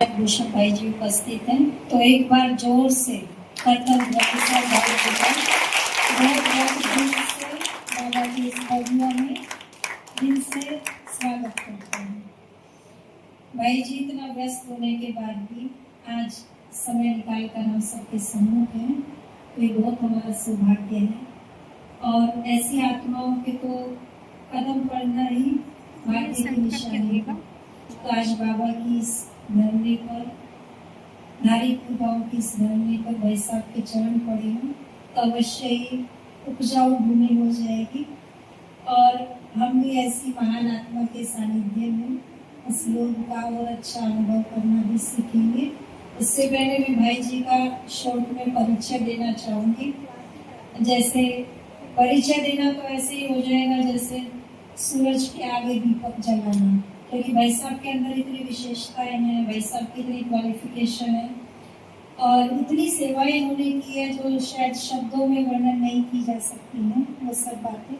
भूषण भाई जी उपस्थित हैं, तो एक बार जोर से कर्तव्य भाई जी का बहुत दिल से बाबा की इस भव्य में दिल से स्वागत करते हैं। भाई जी इतना व्यस्त होने के बाद भी आज समय निकाल कर हम सबके सम्मुख हैं, तो ये बहुत हमारा सौभाग्य है। और ऐसी आत्माओं के तो कदम पड़ना ही भाग्य की निशानी है। तो आज बाबा की इस धरने पर, नारी गांव की इस धरने पर भाई साहब के चरण पड़े हैं तो अवश्य ही उपजाऊ भूमि हो जाएगी और हम भी ऐसी महान आत्मा के सानिध्य में इस योग का और अच्छा अनुभव करना भी सीखेंगे। इससे पहले मैं भाई जी का शॉर्ट में परिचय देना चाहूंगी। जैसे परिचय देना तो ऐसे ही हो जाएगा जैसे सूरज के आगे दीपक जलाना, क्योंकि भाई साहब के अंदर इतनी विशेषताएं हैं, भाई साहब की इतनी क्वालिफिकेशन है और इतनी सेवाएं इन्होंने की है जो शायद शब्दों में वर्णन नहीं की जा सकती हैं। वो सब बातें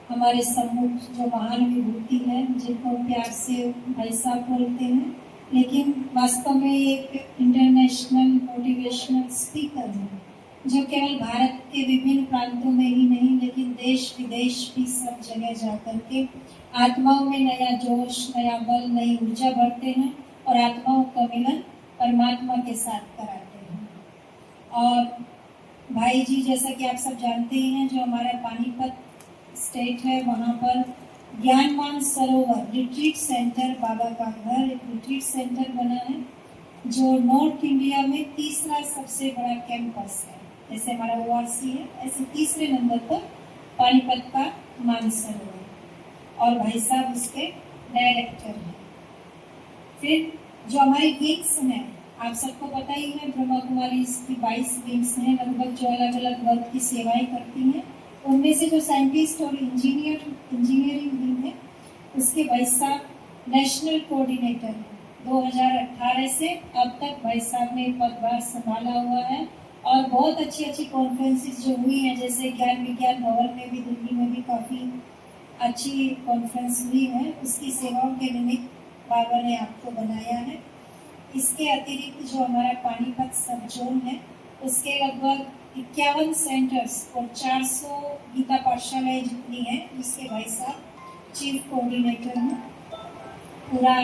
हमारे सम्मुख जो महान विभूति है जिनको प्यार से भाई साहब बोलते हैं, लेकिन वास्तव में एक इंटरनेशनल मोटिवेशनल स्पीकर है जो केवल भारत के विभिन्न प्रांतों में ही नहीं लेकिन देश विदेश भी सब जगह जाकर के आत्माओं में नया जोश, नया बल, नई ऊर्जा भरते हैं और आत्माओं का मिलन परमात्मा के साथ कराते हैं। और भाई जी जैसा कि आप सब जानते ही हैं, जो हमारा पानीपत स्टेट है वहाँ पर ज्ञानवान सरोवर रिट्रीट सेंटर, बाबा का घर एक रिट्रीट सेंटर बना है जो नॉर्थ इंडिया में तीसरा सबसे बड़ा कैंपस है। जैसे हमारा ओआरसी है, ऐसे तीसरे नंबर पर पानीपत का मानसरोवर और भाई साहब उसके डायरेक्टर हैं। फिर जो हमारी विंग्स हैं, आप सबको पता ही है, ब्रह्मा कुमारी इसकी 22 विंग्स हैं लगभग जो अलग अलग वर्ग की सेवाएं करती हैं। उनमें से जो साइंटिस्ट और इंजीनियरिंग विंग है उसके भाई साहब नेशनल कोऑर्डिनेटर हैं। 2018 से अब तक भाई साहब ने पदभार संभाला हुआ है और बहुत अच्छी कॉन्फ्रेंसेस जो हुई हैं, जैसे ज्ञान विज्ञान भवन में भी, दिल्ली में भी काफ़ी अच्छी कॉन्फ्रेंस हुई है, उसकी सेवाओं के निमित्त बाबा ने आपको बनाया है। इसके अतिरिक्त जो हमारा पानीपत सब जोन है उसके लगभग 51 सेंटर्स और 400 गीता पाठशालाएं जितनी हैं जिसके भाई साहब चीफ कोऑर्डिनेटर हैं। पूरा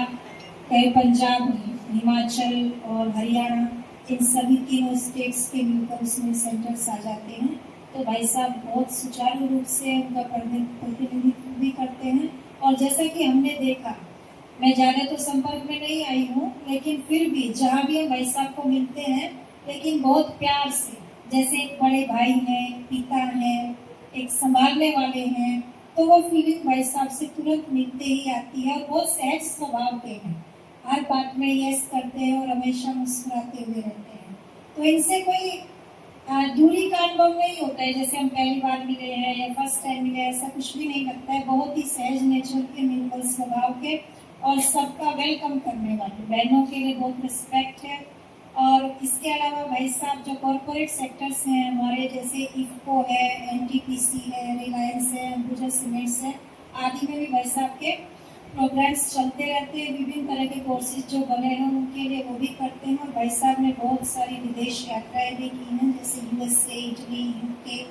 पंजाब, हिमाचल और हरियाणा, इन सभी तीनों स्टेट्स के मिलकर उसमें सेंटर्स आ जाते हैं। तो भाई साहब बहुत सुचारू रूप से उनका प्रतिनिधित्व भी करते हैं। और जैसा कि हमने देखा, मैं ज़्यादा तो संपर्क में नहीं आई हूँ लेकिन फिर भी जहाँ भी हम भाई साहब को मिलते हैं लेकिन बहुत प्यार से, जैसे एक बड़े भाई हैं, पिता हैं, एक संभालने वाले हैं, तो वो फीलिंग भाई साहब से तुरंत मिलते ही आती है और बहुत सहज स्वभाव के हैं, हर बात में यस करते हैं और हमेशा मुस्कुराते हुए रहते हैं। तो इनसे कोई दूरी का अनुभव नहीं होता है जैसे हम पहली बार मिले हैं या फर्स्ट टाइम मिले, ऐसा कुछ भी नहीं लगता है। बहुत ही सहज नेचर के, निर्मल स्वभाव के और सबका वेलकम करने वाले, बहनों के लिए बहुत रिस्पेक्ट है। और इसके अलावा भाई साहब जो कॉरपोरेट सेक्टर्स हैं हमारे, जैसे इफ्को है, एनटीपीसी है, रिलायंस है, अंबुजा सीमेंट्स है, आदि में भी भाई साहब के प्रोग्राम्स चलते रहते हैं। विभिन्न तरह के कोर्सेज जो बने हैं उनके लिए वो भी करते हैं। और भाई साहब ने बहुत सारी विदेश यात्राएं भी की हैं, जैसे USA, Italy, UK,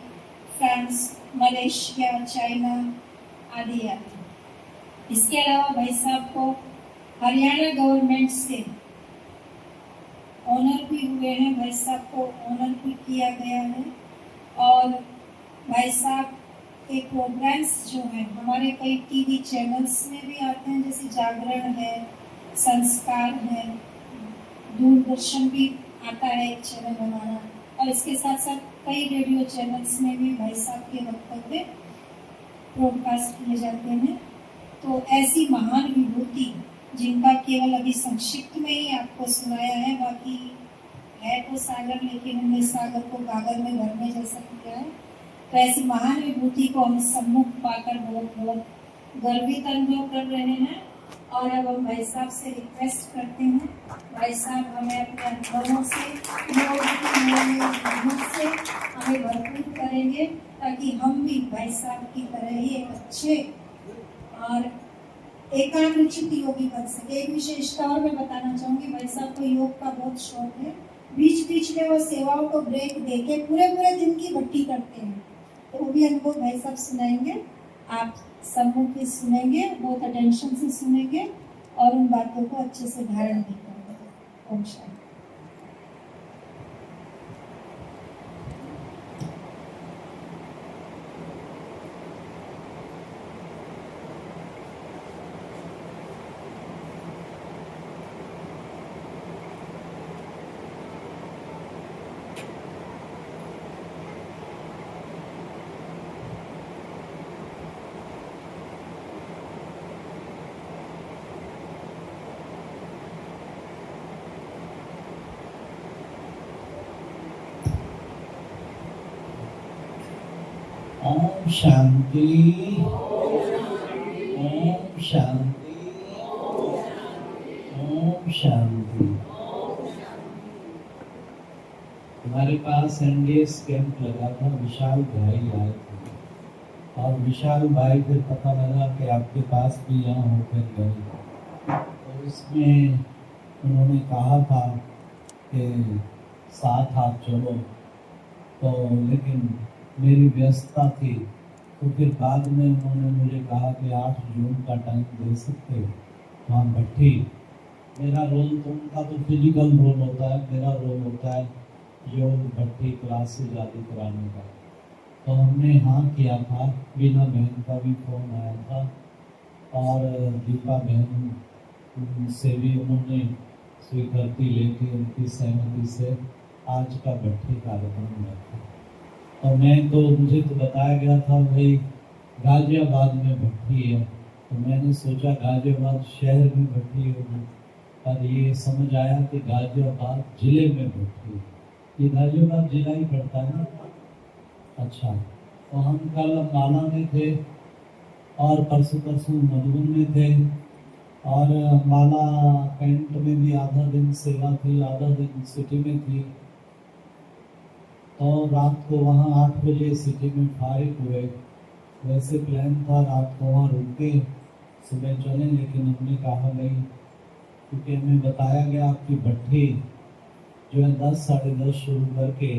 France, Malaysia, China आदि आदि। इसके अलावा भाई साहब को हरियाणा गवर्नमेंट से ऑनर भी हुए हैं, भाई साहब को ऑनर भी किया गया है। और भाई साहब के प्रोग्राम्स जो हैं हमारे कई टीवी चैनल्स में भी आते हैं, जैसे जागरण है, संस्कार है, दूरदर्शन भी आता है एक चैनल हमारा, और इसके साथ साथ कई रेडियो चैनल्स में भी भाई साहब के वक्तव्य ब्रॉडकास्ट किए जाते हैं। तो ऐसी महान विभूति जिनका केवल अभी संक्षिप्त में ही आपको सुनाया है, बाकी है तो सागर लेकिन हमने सागर को गागर में भरने जैसा किया है। तो ऐसी महान विभूति को हम सम्मुख पाकर बहुत गर्वित अनुभव कर रहे हैं। और अब हम भाई साहब से रिक्वेस्ट करते हैं, भाई साहब हमें अपने अनुभवों से हमें भरपूर करेंगे ताकि हम भी भाई साहब की तरह ही एक अच्छे और एकाग्रचित योगी बन सके। एक विशेषता और मैं बताना चाहूंगी, भाई साहब को योग का बहुत शौक है। बीच बीच में वो सेवाओं को ब्रेक देके पूरे पूरे दिन की भट्टी करते हैं, तो वो भी हमको भाई साहब सुनाएंगे। आप सम्मुख सुनेंगे, बहुत अटेंशन से सुनेंगे और उन बातों को अच्छे से धारण भी करेंगे। ओम शांति। ओम शांति, ओम शांति, ओम शांति। हमारे पास एनडीएस कैंप लगा था, विशाल भाई आए थे और विशाल भाई फिर पता लगा कि आपके पास भी यहाँ होकर गए, तो इसमें उन्होंने कहा था कि साथ आप चलो, तो लेकिन मेरी व्यस्तता थी, तो फिर बाद में उन्होंने मुझे कहा कि 8 जून का टाइम दे सकते वहाँ भट्टी। मेरा रोल तो उनका तो फिजिकल रोल होता है, मेरा रोल होता है योग भट्टी क्लासेज आदि कराने का। तो हमने हाँ किया था, बीना बहन का भी फोन आया था और दीपा बहन से भी उन्होंने स्वीकृति लेके उनकी सहमति से आज का भट्टी कार्यक्रम रखा। और मुझे तो बताया गया था भाई गाजियाबाद में भट्टी है, तो मैंने सोचा गाजियाबाद शहर में भट्टी होगी, पर ये समझ आया कि गाजियाबाद जिले में भट्टी है। ये गाजियाबाद जिला ही पड़ता है ना। अच्छा, तो हम कल अम्बाला में थे और परसों मधुबन में थे और अम्बाला कैंट में भी आधा दिन सेवा थी, आधा दिन सिटी में थी। और रात को वहाँ 8 बजे सिटी में फारिग हुए। वैसे प्लान था रात को वहाँ रुक के सुबह चलें, लेकिन हमने कहा नहीं, क्योंकि हमें बताया गया आपकी भट्टी जो है 10 साढ़े 10 शुरू करके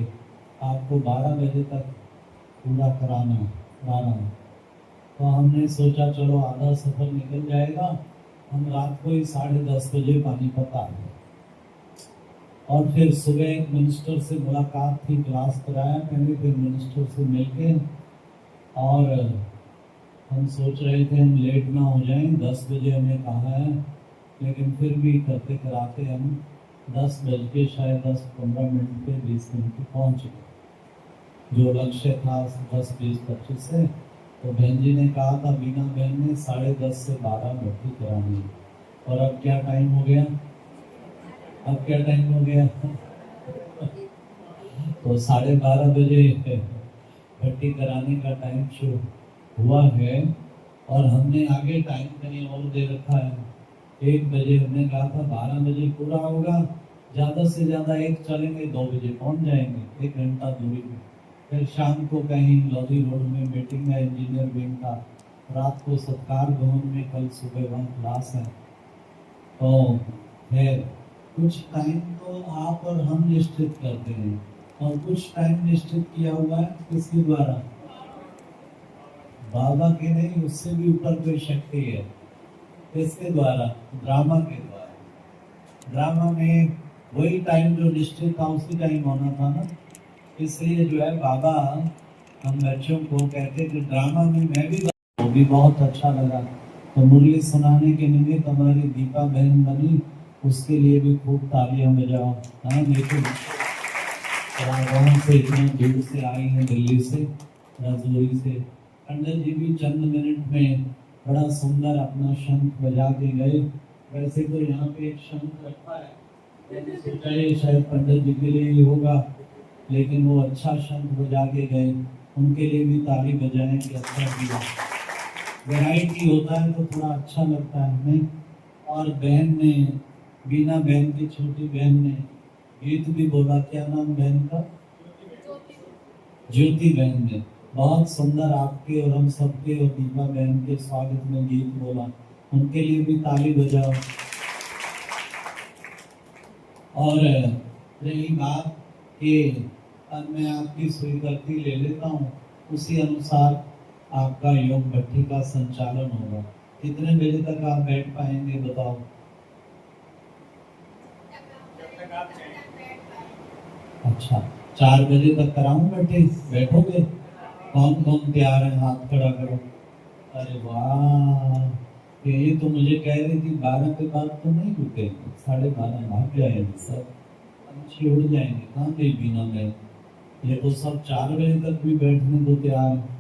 आपको 12 बजे तक पूरा कराना है 12। तो हमने सोचा चलो आधा सफर निकल जाएगा, हम रात को ही 10:30 बजे पानीपत आ गए। और फिर सुबह एक मिनिस्टर से मुलाकात थी, क्लास कराया मैंने, फिर मिनिस्टर से मिलके और हम सोच रहे थे हम लेट ना हो जाएं, 10 बजे हमें कहा है, लेकिन फिर भी करते कराते हम 10 बज के शायद 10-15 पे 20 मिनट पे पहुँच गए। जो लक्ष्य था 10, 20, 25 से, तो बहन जी ने कहा था, बीना बहन ने 10:30 से 12 भर्ती करानी। और अब क्या टाइम हो गया? अब क्या टाइम हो गया? तो 12:30 बजे भर्ती कराने का टाइम शुरू हुआ है और हमने आगे टाइम कहीं और दे रखा है। 1 बजे हमने कहा था 12 बजे पूरा होगा, ज़्यादा से ज़्यादा 1 चलेंगे, 2 बजे पहुंच जाएंगे, 1 घंटा दूरी में। फिर शाम को कहीं लॉजी रोड में मीटिंग है इंजीनियर विंग का, रात को सत्कार भवन में, कल सुबह वहाँ क्लास है। तो फिर कुछ टाइम तो आप और हम निश्चित करते हैं और कुछ टाइम निश्चित किया हुआ है किसके द्वारा? बाबा के नहीं, उससे भी ऊपर कोई शक्ति है। किसके द्वारा? ड्रामा के द्वारा। ड्रामा में वही टाइम जो निश्चित था उसी टाइम होना था ना, इसलिए जो है बाबा हम बच्चों को कहते कि ड्रामा में मैं भी, वो भी बहुत अच्छा लगा। तो मुरली सुनाने के निमित्त हमारी दीपा बहन बनी, उसके लिए भी खूब तालियां बजाओ। हाँ देखो, वहाँ से इतना दूर से आई है, दिल्ली से, राजौरी से। पंडित जी भी चंद मिनट में बड़ा सुंदर अपना शंख बजा के गए। वैसे तो यहाँ पे एक शंख रखा है, मैंने सोचा ये शायद पंडित जी के लिए ही होगा, लेकिन वो अच्छा शंख बजा के गए। उनके लिए भी ताली बजाएं कि अच्छा किया। वैरायटी होता है तो थोड़ा अच्छा लगता है नहीं। और बहन ने, बीना बहन की छोटी बहन ने गीत भी बोला। क्या नाम बहन का? ज्योति बहन ने बहुत सुंदर आपके और हम सबके और दीपा बहन के स्वागत में गीत बोला। उनके लिए भी ताली बजाओ। और रही बात कि अब मैं आपकी स्वीकृति ले लेता हूँ, उसी अनुसार आपका योग भट्टी का संचालन होगा। कितने बजे तक आप बैठ पाएंगे बताओ? अच्छा, 4 बजे तक कराऊं भट्टी? बैठोगे? कौन कौन तैयार है? हाथ खड़ा करो। अरे वाह, ये तो मुझे कह रही थी 12 के बाद तो नहीं रुकेंगे, 12:30 भाग जाएंगे सब, पंछी उड़ जाएंगे, कहाँ गई बीना में? ये तो सब 4 बजे तक भी बैठने को तैयार है।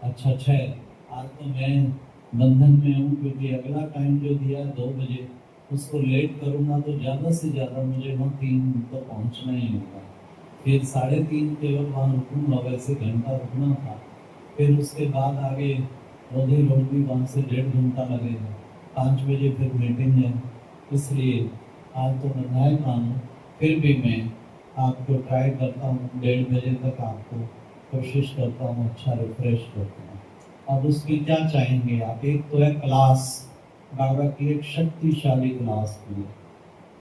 अच्छा है, आज तो मैं बंधन में हूँ, क्योंकि अगला टाइम जो दिया है 2 बजे, उसको लेट करूँगा तो ज़्यादा से ज़्यादा मुझे वहाँ 3 तो पहुँचना ही होगा। फिर 3:30 केवल वहाँ रुकूँगा, वैसे घंटा रुकना था। फिर उसके बाद आगे रोधी रोड भी वहाँ से 1.5 घंटा लगेगा। 5 बजे फिर मीटिंग है, इसलिए आज तो नहाए काम हूँ। फिर भी मैं आपको ट्राई करता हूँ 1:30 बजे तक आपको कोशिश करता हूँ अच्छा रिफ्रेश करता हूँ। अब उसकी क्या चाहेंगे आप? एक तो है क्लास, बाबा की एक शक्तिशाली क्लास भी है,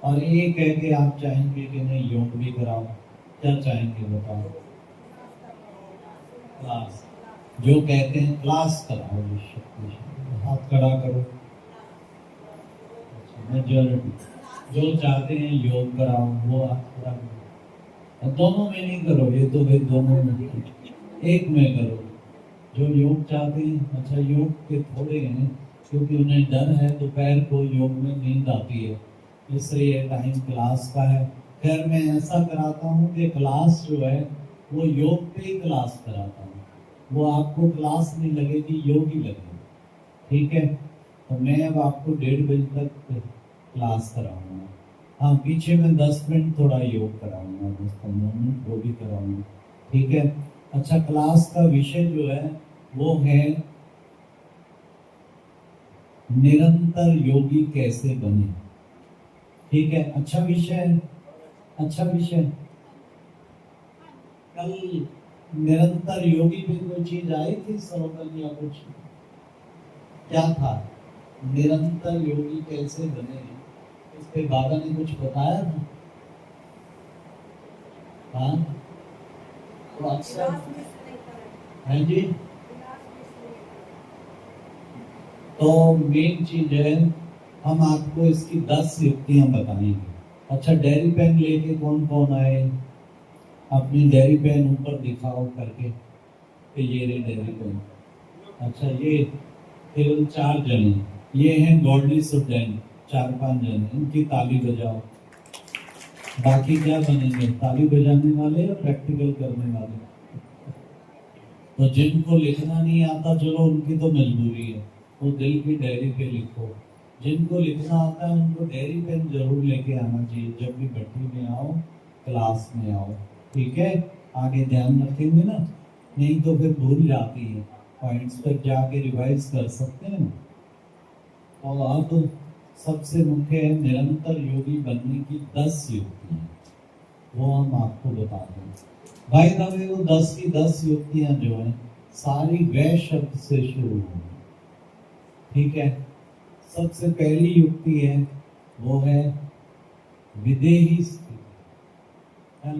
और एक है कि आप चाहेंगे कि नहीं योग भी कराओ। क्या चाहेंगे बताओ? क्लास, जो कहते हैं क्लास कराओ। ये शक्तिशाली, हाथ खड़ा करो। मेजॉरिटी जो चाहते हैं योग कराओ वो हाथ खड़ा करो। दोनों में नहीं करो, ये तो भाई दोनों में, एक में करो। जो योग चाहते हैं, अच्छा योग के थोड़े हैं, क्योंकि उन्हें डर है दोपहर को योग में नींद आती है, इसलिए टाइम क्लास का है। खैर मैं ऐसा कराता हूँ कि क्लास जो है वो योग पे ही क्लास कराता हूँ, वो आपको क्लास नहीं लगेगी, योग ही लगेगा। ठीक है, तो मैं अब आपको 1:30 बजे तक क्लास कराऊंगा। हाँ, पीछे में 10 मिनट थोड़ा योग कराऊंगा, 10-15 मिनट वो भी कराऊंगा। ठीक है। अच्छा, क्लास का विषय जो है वो है निरंतर योगी कैसे बने। ठीक है, अच्छा विषय है, अच्छा विषय। कल निरंतर योगी पे कोई चीज आई थी सरोवर या कुछ? क्या था? निरंतर योगी कैसे बने, इस पे बाबा ने कुछ बताया था? हाँ, तो अक्सर है जी। तो मेन चीज है, हम आपको इसकी 10 युक्तियां बताएंगे। अच्छा, डेयरी पेन लेके कौन कौन आए? अपनी डेयरी पेन ऊपर दिखाओ करके, कि ये रे डेयरी पेन। अच्छा, ये केवल 4 जने, ये हैं गॉडली स्टूडेंट, 4-5 जने, इनकी ताली बजाओ। बाकी क्या बनेंगे? ताली बजाने वाले या प्रैक्टिकल करने वाले? तो जिनको लिखना नहीं आता, चलो उनकी तो मजबूरी है, वो दिल की डायरी पे लिखो। जिनको लिखना आता है उनको डायरी पेन जरूर लेके आना चाहिए जब भी भट्टी में आओ, क्लास में आओ। ठीक है, आगे ध्यान रखेंगे ना, नहीं तो फिर भूल जाती है। पॉइंट्स पर जाके रिवाइज कर सकते हैं। और अब सबसे मुख्य है निरंतर योगी बनने की 10 युक्तियां, वो हम आपको बताते हैं। भाई दबे वो 10 की 10 युक्तियां जो हैं सारी वै शब्द से शुरू होंगी। ठीक है, सबसे पहली युक्ति है वो है विदेही स्थिति।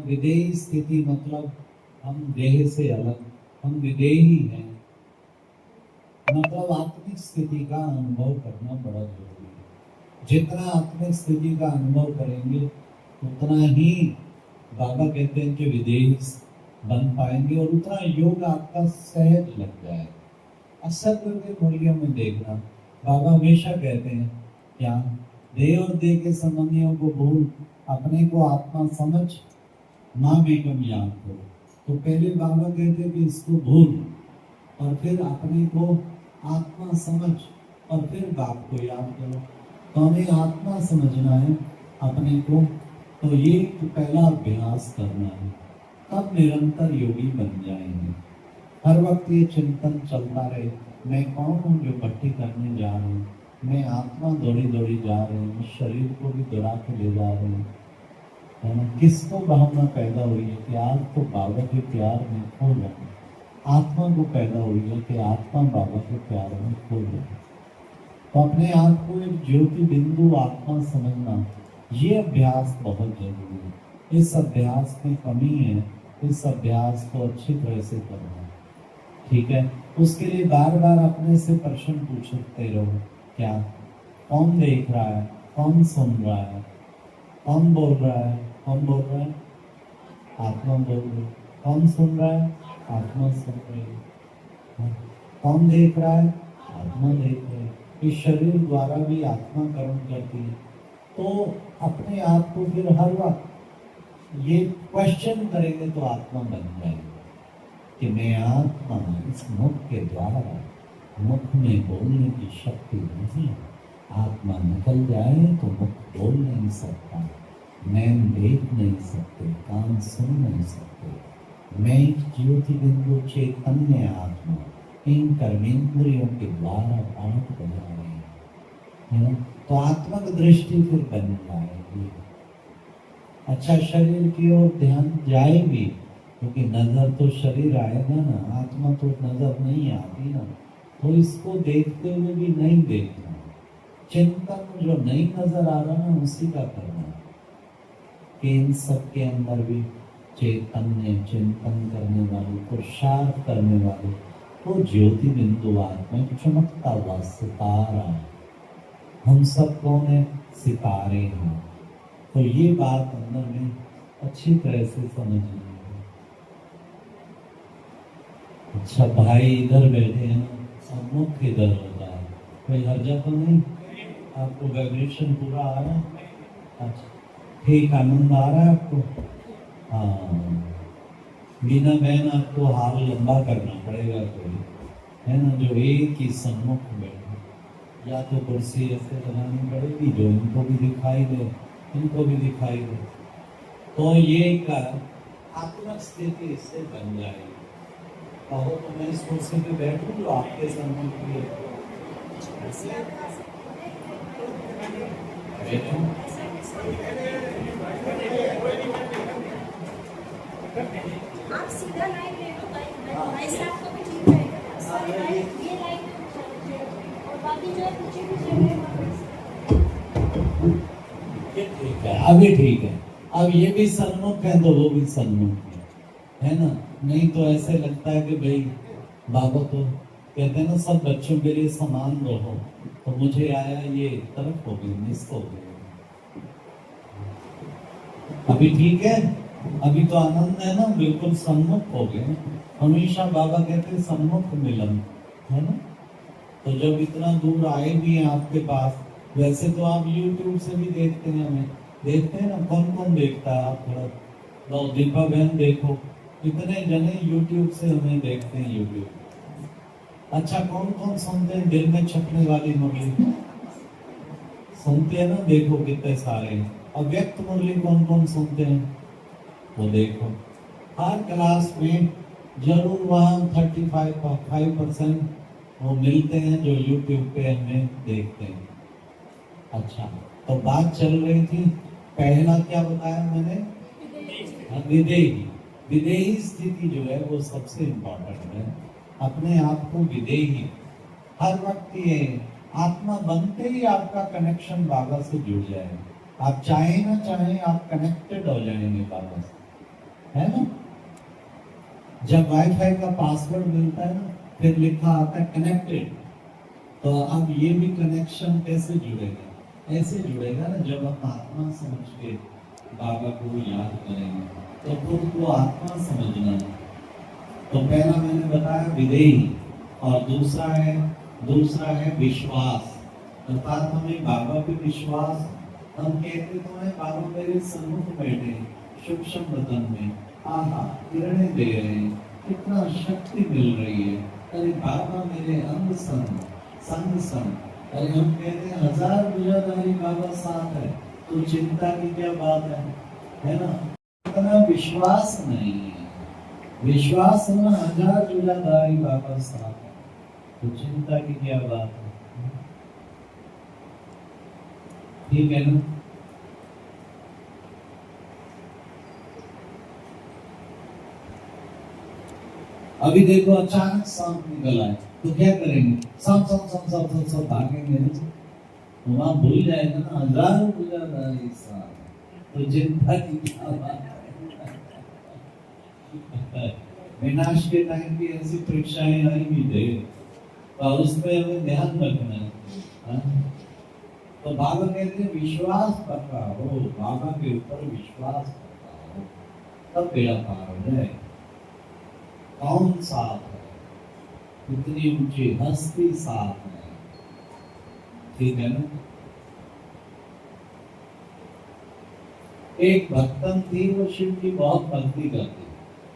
विदेही स्थिति मतलब हम देह से अलग, हम विदेही हैं, मतलब आत्मिक स्थिति का अनुभव करना बड़ा जरूरी है। जितना आत्मिक स्थिति का अनुभव करेंगे उतना ही बाबा कहते हैं कि विदेही बन पाएंगे, और उतना योग आपका सहज लग जाएगा। अक्सर करके मूल्यों में देखना, बाबा हमेशा कहते हैं क्या, देह और देह के संबंधियों को भूल, अपने को आत्मा समझ, माँ बेगम याद करो। तो पहले बाबा कहते कि इसको भूल, और फिर अपने को आत्मा समझ, और फिर बाप को याद करो। तो हमें आत्मा समझना है अपने को, तो ये पहला अभ्यास करना है, तब निरंतर योगी बन जाएंगे। हर वक्त ये चिंतन चलता रहे, मैं कौन हूँ जो भट्टी करने जा रहा हूँ, मैं आत्मा दौड़ी दौड़ी जा रही हूँ, शरीर को भी दौड़ा के ले जा रही हूँ, है ना। किसको भावना पैदा हुई है कि आज तो बाबा के प्यार में खो जाए। आत्मा को पैदा हुई है कि आत्मा बाबा के प्यार में खो जाए। तो अपने आप को एक ज्योति बिंदु आत्मा समझना, ये अभ्यास बहुत जरूरी है। इस अभ्यास में कमी है, इस अभ्यास को अच्छी तरह से करना, ठीक है। उसके लिए बार बार अपने से प्रश्न पूछते रहो, क्या, कौन देख रहा है, कौन सुन रहा है, कौन बोल रहा है, कौन बोल रहा है, आत्मा बोल रही है। कौन सुन रहा है, आत्मा सुन रही है। कौन देख रहा है, आत्मा देख रही है। इस शरीर द्वारा भी आत्मा कर्म करती है। तो अपने आप को फिर हर वक्त ये क्वेश्चन करेंगे तो आत्मा बन जाएगी कि मैं आत्मा, इस मुख के द्वारा, मुख में बोलने की शक्ति नहीं है। आत्मा निकल जाए तो मुख बोल नहीं सकता, नैन देख नहीं सकते, कान सुन नहीं सकते। मैं एक ज्योति बिंदु चैतन्य आत्मा इन कर्मेंद्रियों के द्वारा पाठ बजा रहे हैं, है ना। तो आत्मक दृष्टि फिर बन जाएगी। अच्छा, शरीर की ओर ध्यान जाएगी, क्योंकि नजर तो शरीर आएगा ना, आत्मा तो नजर नहीं आती ना। तो इसको देखते हुए भी नहीं देखना, चिंतन जो नहीं नजर आ रहा ना उसी का करना, कि इन सब के अंदर भी चैतन्य, चिंतन करने वाली, पुरुषार्थ करने वाली वो ज्योति बिंदु आत्मा चमकता हुआ सितारा। हम सब कौन है, सितारे हैं। तो ये बात अंदर में अच्छी तरह से समझनी है। अच्छा, भाई इधर बैठे हैं ना, अब मुख इधर होता है, कोई हर्जा तो नहीं? आपको वाइब्रेशन पूरा आ रहा है? अच्छा, ठीक, आनंद आ रहा है आपको? हाँ, बिना बहन आपको हाथ लंबा करना पड़ेगा कोई, है ना, जो एक ही सम्मुख बैठे। या तो कुर्सी ऐसे बनानी पड़ेगी जो इनको भी दिखाई दे, इनको भी दिखाई दे। तो ये एक आत्मक स्थिति इससे बन जाएगी। कहो तो मैं इस कुर्सी पे बैठूं जो आपके सम्मुख की है, बैठूं। आप सीधा लाइन ले लो भाई साहब को भी ठीक रहेगा। सारी लाइन, ये लाइन और बाकी जो है पीछे पीछे ये ठीक है, अभी ठीक है। अब ये भी सन्मुख है तो वो भी सन्मुख है ना। नहीं तो ऐसे लगता है कि भाई बाबा तो कहते हैं ना, सब बच्चों के लिए समान रहो, तो मुझे आया ये तरफ हो गई, मिस हो गई। अभी ठीक है, अभी तो आनंद है ना, बिल्कुल सम्मुख हो गए। हमेशा बाबा कहते हैं सम्मुख मिलन, है ना। तो जब इतना दूर आए भी हैं आपके पास, वैसे तो आप YouTube से भी देखते हैं, हमें देखते हैं ना, कौन कौन देखता है? आप थोड़ा लो, दीपा बहन देखो, इतने जने YouTube से हमें देखते हैं YouTube। अच्छा, कौन कौन सुनते हैं दिल में छपने वाली मुरली? सुनते हैं ना, देखो कितने सारे हैं। अव्यक्त मुरली कौन कौन सुनते हैं? वो देखो, हर क्लास में जरूर वहाँ 35% वो मिलते हैं जो YouTube पे हमें देखते हैं। अच्छा, तो बात चल रही थी, पहला क्या बताया मैंने? विदेही। विदेही स्थिति जो है वो सबसे इम्पोर्टेंट है। अपने आप को विदेही हर वक्त, ये आत्मा बनते ही आपका कनेक्शन बाबा से जुड़ जाएगा। आप चाहे ना चाहे आप कनेक्टेड हो जाएंगे बाबा से, है ना। जब वाईफाई का पासवर्ड मिलता है ना, फिर लिखा आता है कनेक्टेड, तो अब ये भी कनेक्शन कैसे जुड़ेगा? ऐसे जुड़ेगा ना जब हम आत्मा समझ के बाबा को याद करेंगे, तो खुद को आत्मा समझना। तो पहला मैंने बताया विदेही, और दूसरा है विश्वास। अर्थात हमें बाबा पे विश्वास, हम कहते तो है बाबा मेरे सम्मुख बैठे सूक्ष्म बदन में, आहा किरणें दे रहे हैं, कितना शक्ति मिल रही है, अरे बाबा मेरे अंग संग। अरे हम कहते हैं 1000 दुनियादारी बाबा साथ है, तो चिंता की क्या बात है ना। इतना विश्वास नहीं है, विश्वास है ना, 1000 दुनियादारी बाबा साथ है, तो चिंता की क्या बात है। ठीक है ना। अभी देखो अचानक सांप निकल आए तो क्या करेंगे? सांप सांप सांप सांप सांप सांप भागेंगे ना, तो वहां भूल जाएगा ना, हजारों गुजर साल, तो चिंता की क्या बात है। विनाश के टाइम की ऐसी परीक्षाएं आई भी थे, तो उसमें हमें ध्यान रखना है। हाँ? तो बाबा कहते हैं विश्वास पक्का हो, बाबा के ऊपर विश्वास पक्का हो, तब बेड़ा पार हो जाए। कौन साथ है? इतनी ऊंची हस्ती साथ है, ठीक है ना। एक भक्तन थी, वो शिव की बहुत भक्ति करती,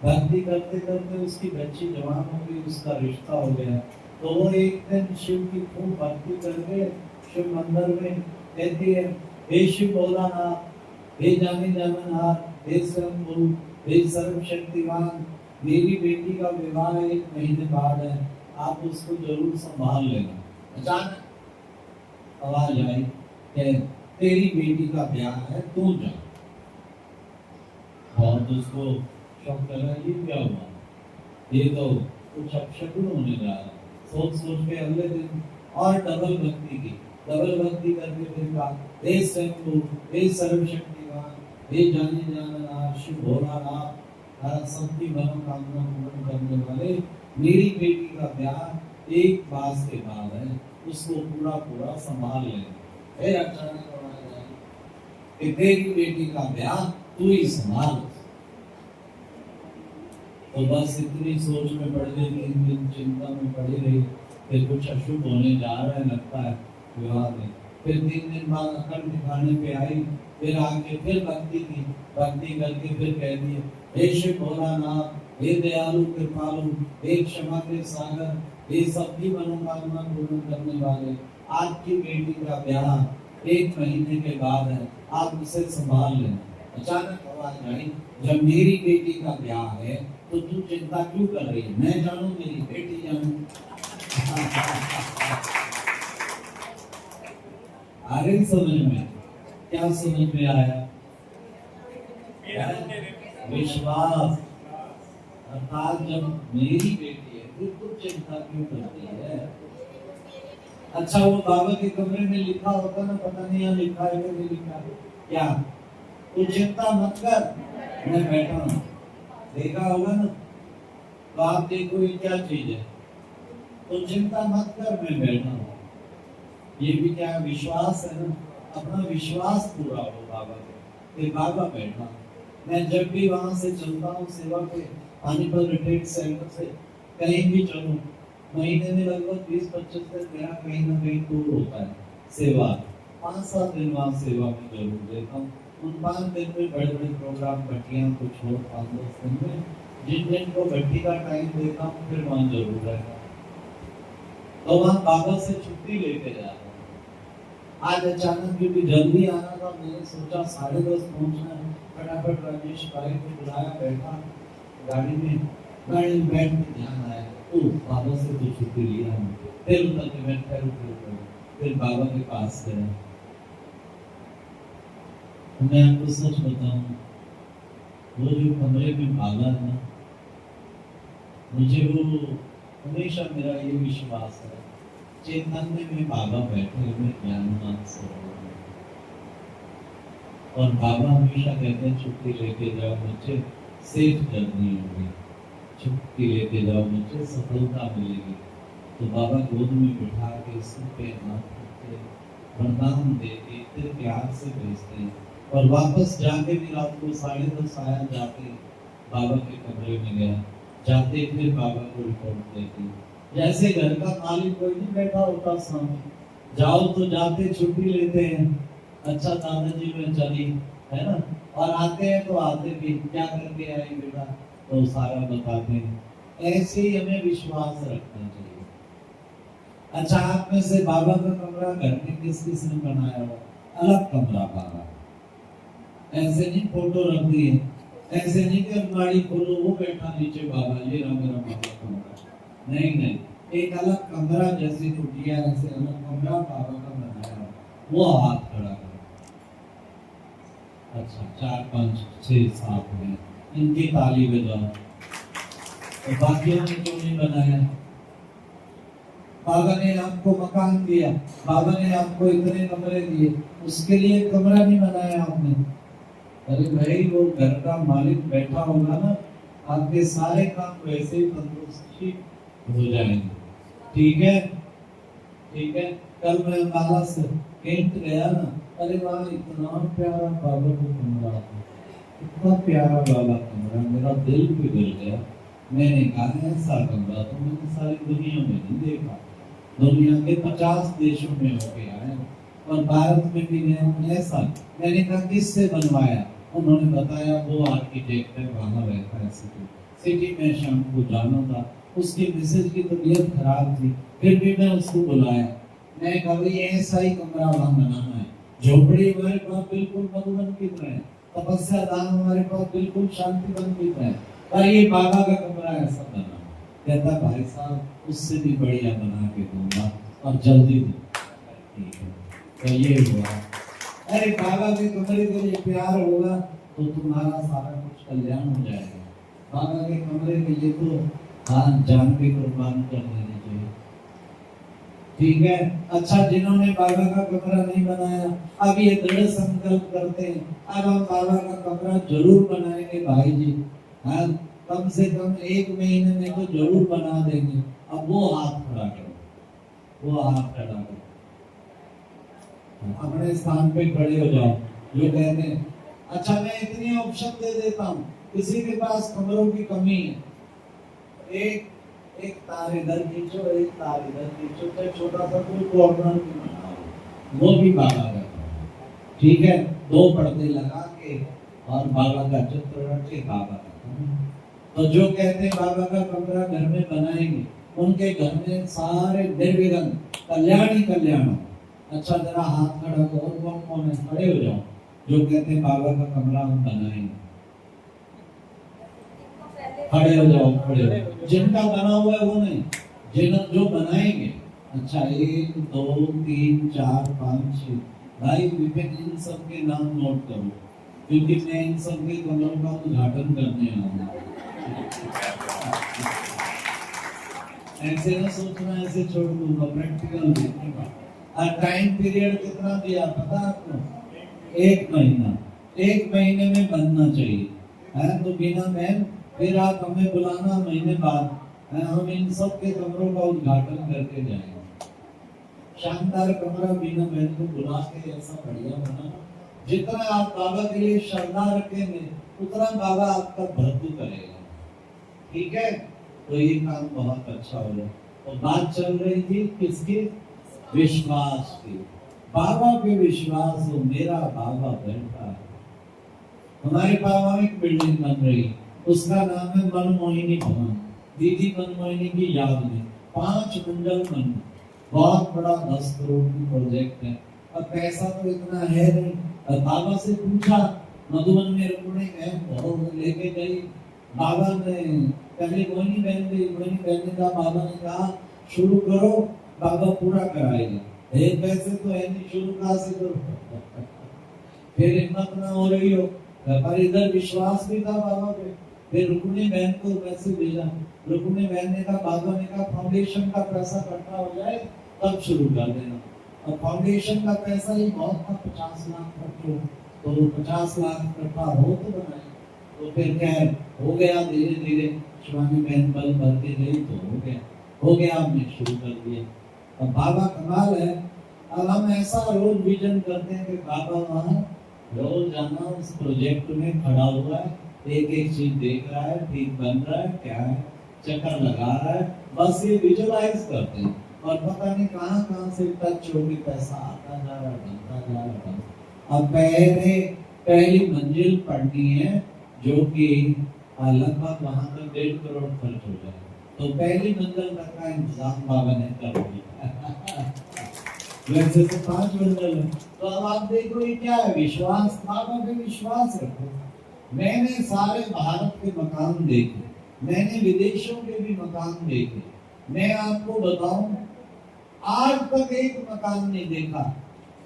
भक्ति करते करते उसकी बच्ची जवान हो गई, उसका रिश्ता हो गया, तो वो एक दिन शिव की खूब भक्ति करके शिव मंदिर में कहती है, हे शिव भोलानाथ, हे जाने जाननहार, हे स्वयंभू, हे सर्वशक्तिमान, मेरी बेटी का विवाह 1 महीने बाद है, आप उसको जरूर संभाल लेना। अचानक आवाज आई कि तेरी बेटी का ब्याह है, तू जा। बहुत उसको शौक लगा, ये क्या हुआ, ये तो कुछ अपशकुन होने जा रहा है। सोच सोच के अगले दिन और डबल भक्ति की, डबल भक्ति करके फिर कहा, हे स्वयंभू, हे सर्वशक्तिमान, हे जाने जाननहार शिव भोलानाथ, सबकी मनोकामना पूर्ण करने वाले, मेरी बेटी का ब्याह 1 मास के बाद है, उसको पूरा पूरा संभाल लेना। फिर अचानक आवाज आई कि तेरी बेटी का ब्याह तू ही संभाल। तो बस इतनी सोच में पड़ गई, 3 दिन चिंता में पड़ी रही कि कुछ अशुभ होने जा रहा है, लगता है विवाह में। फिर 3 दिन बाद अकल ठिकाने पे आई, फिर आके फिर भक्ति की, भक्ति करके फिर कह दिए, हे शिव भोलानाथ, हे दयालु कृपालु, हे क्षमा के सागर, हे सबकी मनोकामना पूर्ण करने वाले, आपकी बेटी का ब्याह 1 महीने के बाद है, आप उसे संभाल लेना। अचानक आवाज आई, जब मेरी बेटी का ब्याह है तो तू चिंता क्यों कर रही है, मैं जानू, मेरी बेटी जानू। आ गई समझ में? क्या समझ में आया? विश्वास, अर्थात जब मेरी बेटी है फिर तू चिंता क्यों करती है। अच्छा, वो बाबा के कमरे में लिखा होता ना, पता नहीं यहाँ लिखा है कि नहीं लिखा है, क्या तू चिंता मत कर, मैं बैठा हूँ, देखा होगा ना। तो आप देखो ये क्या चीज है, तो चिंता मत कर, मैं बैठा हूँ। ये भी क्या विश्वास है ना, अपना विश्वास पूरा हो बाबा के, बाबा बैठा। मैं जब भी वहां से चलता हूँ सेवा पे, पानीपत रिट्रीट सेंटर से कहीं भी चलूं, महीने में लगभग 20-25 दिन मेरा कहीं ना कहीं टूर होता है सेवा। 5-7 दिन वहाँ सेवा में जरूर देता हूँ। उन 5 दिन में बड़े बड़े प्रोग्राम, भट्टियाँ कुछ और 5-10 दिन में, जिन दिन को भट्टी का टाइम देता हूँ फिर वहाँ जरूर रहता हूँ। तो वहाँ बाबा से छुट्टी लेके जाता हूँ। आज अचानक क्योंकि जल्दी आना था, मैंने सोचा 10:30 पहुंचना है, फटाफट राजेश भाई को बुलाया, बैठा गाड़ी में, गाड़ी में बैठ के ध्यान आया, ओ बाबा से तो छुट्टी लिया हूँ। फिर उतर के मैं फिर बाबा के पास गया। मैं आपको सच बताऊं, वो जो कमरे में बाबा है ना, मुझे वो हमेशा मेरा ये विश्वास है, चैतन्य में बाबा बैठे हुए ज्ञाननाथ सरोवर में, और बाबा हमेशा कहते हैं छुट्टी लेके जाओ मुझे, सेफ जर्नी होगी, छुट्टी लेके जाओ मुझे, सफलता मिलेगी। तो बाबा गोद में बिठा के सिर पे हाथ रखते, वरदान देके फिर प्यार से भेजते हैं। और वापस जाके भी रात को 10:30 आया, जाके बाबा के कमरे में गया, जाते फिर बाबा को रिपोर्ट देती। जैसे घर का मालिक कोई नहीं बैठा होता सामने, जाओ तो जाते छुट्टी लेते हैं, अच्छा दादाजी में चली, है ना, और आते हैं तो आते भी, क्या करके आए बेटा, तो सारा बताते हैं। ऐसे ही हमें विश्वास रखना चाहिए। अच्छा, आप में से बाबा का कमरा घर में किस किस ने बनाया हुआ? अलग कमरा बाबा, ऐसे नहीं फोटो रख दी है, ऐसे नहीं कि अलमारी खोलो वो बैठा नीचे बाबा, ये रहा मेरा बाबा कमरा, नहीं नहीं, एक अलग कमरा, जैसे कुटिया ऐसे अलग कमरा बाबा का बनाया, वो हाथ खड़ा करो। अच्छा, 4, 5, 6, 7 में इनकी ताली बजाओ। तो बाकियों ने क्यों नहीं बनाया? बाबा ने आपको मकान दिया, बाबा ने आपको इतने कमरे दिए, उसके लिए कमरा नहीं बनाया आपने? अरे भाई, वो घर का मालिक बैठा होगा ना, आपके सारे काम वैसे ही तंदुरुस्ती हो जाएंगे। ठीक है, ठीक है। कल मैं अम्बाला से कैंट गया ना, अरे वहाँ इतना प्यारा बाबा को कमरा था, इतना प्यारा वाला कमरा, मेरा दिल पिघल गया। मैंने कहा ऐसा कमरा तो मैंने सारी दुनिया में नहीं देखा। दुनिया के 50 देशों में होके आए और भारत में भी नहीं ऐसा। मैंने कहा किससे बनवाया? उन्होंने बताया वो आर्किटेक्ट है, वहाँ रहता है सिटी में। शाम को जाना था, उसकी मिसेज की तबीयत खराब थी, फिर भी मैं उसको बुलाया। मैं कहा ये ऐसा ही कमरा वहाँ बनाना है। झोपड़ी हमारे पास बिल्कुल मधुबन की तरह है, तपस्या दान हमारे पास बिल्कुल शांति बन की तरह है, पर ये बाबा का कमरा ऐसा बना। कहता भाई साहब उससे भी बढ़िया बना के दूंगा और जल्दी दूंगा। ठीक है, तो ये हुआ। अरे बाबा के कमरे के लिए प्यार होगा तो तुम्हारा सारा कुछ कल्याण हो जाएगा। बाबा के कमरे के लिए तो हाँ जान भी कुर्बान कर देनी चाहिए। ठीक है। अच्छा, जिन्होंने बाबा का कमरा नहीं बनाया, अब ये दृढ़ संकल्प करते हैं, अब हम बाबा का कमरा जरूर बनाएंगे भाई जी। हाँ, कम से कम 1 महीने में तो जरूर बना देंगे। अब वो हाथ खड़ा करो, वो हाथ खड़ा करो, अपने स्थान पे खड़े हो जाओ। जो कहते हैं अच्छा मैं इतनी ऑप्शन दे देता हूँ, किसी के पास कमरों की कमी है, एक तार इधर खींचो, एक तार इधर खींचो, तो छोटा सा कोई कॉर्नर भी बनाओ, वो भी बाबा का। ठीक है, 2 पर्दे लगा के और बाबा का चित्र रख के बाबा का। तो जो कहते हैं बाबा का कमरा घर में बनाएंगे, उनके घर में सारे निर्विघ्न कल्याण ही कल्याण हो। अच्छा जरा हाथ खड़ा करो, कौन कौन है? खड़े हो जाओ जो कहते हैं बाबा का कमरा हम बनाएंगे। खड़े हो जाओ, खड़े हो जाओ। जिनका बना हुआ है वो नहीं, जो बनाएंगे। अच्छा 1 2 3 4 5 6 भाई विपिन, इन सब के नाम नोट करो, क्योंकि मैं इन सब के कमरों का उद्घाटन करने आऊंगा। ऐसे ना सोचना ऐसे छोड़ दूंगा, प्रैक्टिकल देखने का। टाइम पीरियड कितना दिया पता आपको? 1 महीना। 1 महीने में बनना चाहिए है, तो बिना मैम फिर आप हमें बुलाना महीने बाद, हम इन सब के कमरों का उद्घाटन करके जाएंगे। शानदार कमरा बिना मैम को बुला के ऐसा बढ़िया बनाना। जितना आप बाबा के लिए श्रद्धा रखेंगे उतना बाबा आपका भरपूर करेगा। ठीक है, तो ये काम बहुत अच्छा हो गया। तो बात चल रही थी किसकी? विश्वास की। बाबा पे विश्वास हो, मेरा बाबा बैठा है। हमारे बाबा एक बिल्डिंग बन रही, उसका नाम है मनमोहिनी भवन। दीदी मनमोहिनी की याद में 5 मंजिल मंदिर, बहुत बड़ा 10 करोड़ की प्रोजेक्ट है। अब पैसा तो इतना है नहीं। बाबा से पूछा, मधुबन में रुकने बहुत लेके गई। बाबा ने पहले मोहिनी बहन गई, मोहिनी बहन ने कहा, बाबा ने कहा शुरू करो, बाबा पूरा कराएगा। एक पैसे तो है नहीं, शुरू कहाँ से करो? फिर हिम्मत ना हो रही हो, पर इधर विश्वास भी था बाबा पे। फिर रुक्मिणी बहन को पैसे भेजा। रुक्मिणी बहन ने कहा, बाबा ने कहा फाउंडेशन का पैसा इकट्ठा हो जाए तब शुरू कर देना। और फाउंडेशन का पैसा ही बहुत था, 50 लाख खर्च हो, तो 50 लाख इकट्ठा हो तो बनाए। तो फिर क्या है, हो गया धीरे धीरे। शिवानी बहन बल भर के गई तो हो गया, हमने शुरू कर दिया। अब बाबा कमाल है। अब हम ऐसा रोज विजन करते हैं कि बाबा वहाँ रोज जाना, उस प्रोजेक्ट में खड़ा हुआ है, एक एक चीज देख रहा है, ठीक बन रहा है, क्या है, चक्कर लगा रहा है, बस ये विजुअलाइज करते हैं। और पता नहीं कहाँ कहाँ से टच होके पैसा आता जा रहा, बनता जा रहा। अब पहली मंजिल पढ़नी है, जो कि लगभग वहां तक 1.5 करोड़ खर्च हो जाए, तो पहली मंजिल तक का इंतजाम बाबा ने कर दिया। वैसे तो 5 मंजिल है। तो अब आप देखो ये क्या है, विश्वास। बाबा पे विश्वास रखो। मैंने सारे भारत के मकान देखे, मैंने विदेशों के भी मकान देखे। मैं आपको बताऊं, आज तक एक मकान नहीं देखा।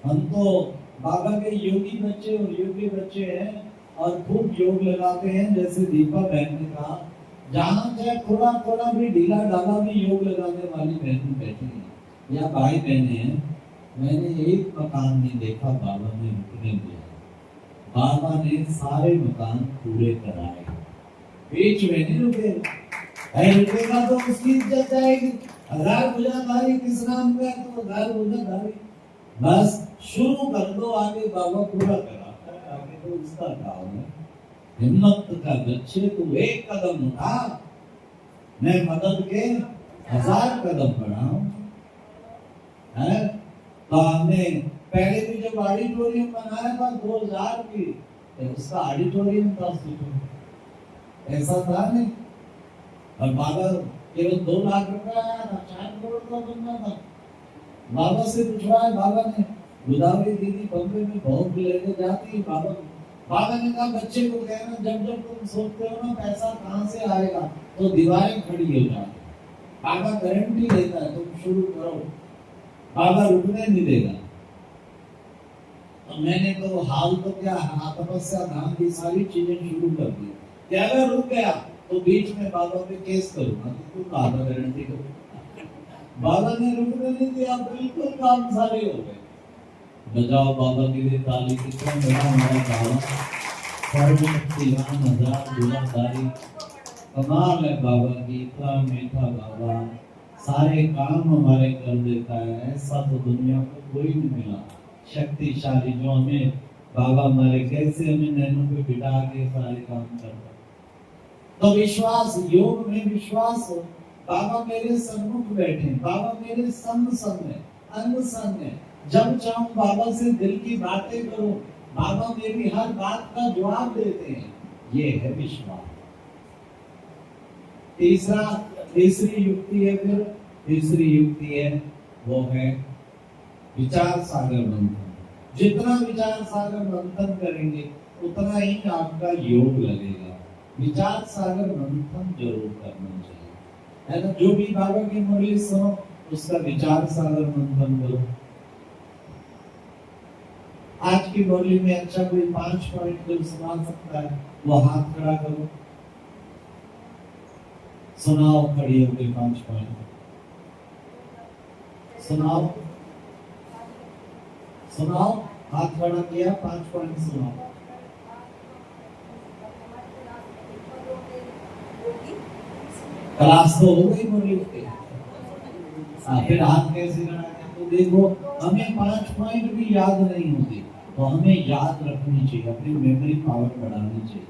हम तो बाबा के योगी बच्चे और योगी बच्चे हैं और खूब योग लगाते हैं। जैसे दीपा बहन ने कहा, जहाँ चाहे थोड़ा थोड़ा भी ढीला ढाला भी योग लगाने वाली बहन बैठी है या भाई बहने हैं, मैंने एक मकान नहीं देखा बाबा ने रुकने दिया। बाबा ने सारे मकान पूरे कराए, बीच में नहीं रुके। रुकेगा तो उसकी इज्जत जाएगी। 1000 भुजाधारी किस नाम का है, तो 1000 भुजाधारी। बस शुरू कर दो, आगे बाबा पूरा कराता है, आगे तो उसका काम है। हिम्मत का बच्चे तू एक कदम उठा, मैं मदद के 1000 कदम बढ़ाऊं। है तो हमने पहले भी जब ऑडिटोरियम बनाया था 2000 की, तो उसका ऑडिटोरियम था, ऐसा था नहीं। और बाबा केवल 2 लाख रुपया आया था, 4 करोड़ का बनना था। बाबा से पूछवाया, बाबा ने गोदावरी दीदी बम्बे में बहुत लेके जाती है। बाबा ने कहा बच्चे को कहना, जब जब तुम सोचते हो ना पैसा कहाँ से आएगा, तो दीवारें खड़ी हो जाती। बाबा गारंटी देता है, तुम शुरू करो, बाबा रुकने नहीं देगा। तो मैंने तो हाल तो क्या, तपस्या धाम की सारी चीजें शुरू कर दी कि अगर रुक गया तो बीच में बाबा पे केस करूंगा, तो बाबा गारंटी करूंगा। बाबा ने रुकने नहीं दिया, बिल्कुल काम सारे हो गए। बजाओ बाबा के लिए ताली, कितना बड़ा हमारा बाबा, सर्वशक्तिमान 1000 भुजाधारी। कमाल है बाबा की, इतना मीठा बाबा, सारे काम हमारे कर देता है। ऐसा तो दुनिया को कोई नहीं मिला शक्तिशाली, जो हमें बाबा हमारे कैसे हमें नैनों पे बिठा के सारे काम करता। तो विश्वास, योग में विश्वास हो। बाबा मेरे सन्मुख बैठे, बाबा मेरे संग संग है, अंग संग है। जब चाहूं बाबा से दिल की बातें करो, बाबा मेरी हर बात का जवाब देते हैं। ये है विश्वास। तीसरी युक्ति है, फिर तीसरी युक्ति है, वो है विचार सागर मंथन। जितना विचार सागर मंथन करेंगे उतना ही आपका योग लगेगा। विचार सागर मंथन जरूर करना चाहिए, है ना। जो भी बाबा की मुरली सुनो उसका विचार सागर मंथन करो। आज की मुरली में अच्छा कोई 5 पॉइंट जो सुना सकता है वो हाथ खड़ा करो, सुनाओ खड़ी होकर 5 पॉइंट सुनाओ। सुनाओ, हाथ खड़ा किया, 5 पॉइंट सुनाओ। क्लास तो हो गई मुरली की, फिर हाथ कैसे खड़ा किया? तो देखो, हमें 5 पॉइंट भी याद नहीं होती, तो हमें याद रखनी चाहिए, अपनी मेमोरी पावर बढ़ानी चाहिए।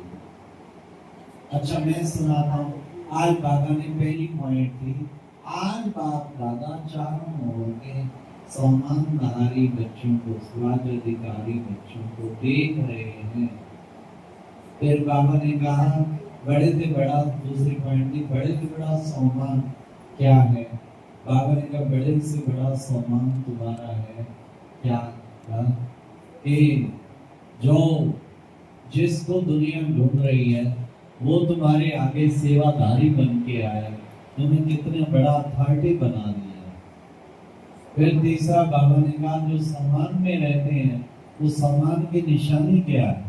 अच्छा मैं सुनाता हूँ। आज बाबा ने पहली पॉइंट थी, आज बाप दादा चारों ओर के सम्मानधारी बच्चों को, समाज अधिकारी बच्चों को देख रहे हैं। फिर बाबा ने कहा बड़े से बड़ा, दूसरी पॉइंट थी, बड़े से बड़ा सम्मान क्या है? बाबा ने कहा बड़े से बड़ा सम्मान तुम्हारा है क्या? जो जिसको दुनिया ढूंढ रही है वो तुम्हारे आगे सेवाधारी बन के आया, तुम्हें कितना बड़ा अथॉरिटी बना दिया। फिर तीसरा बाबा ने कहा जो सम्मान में रहते हैं वो सम्मान की निशानी क्या है?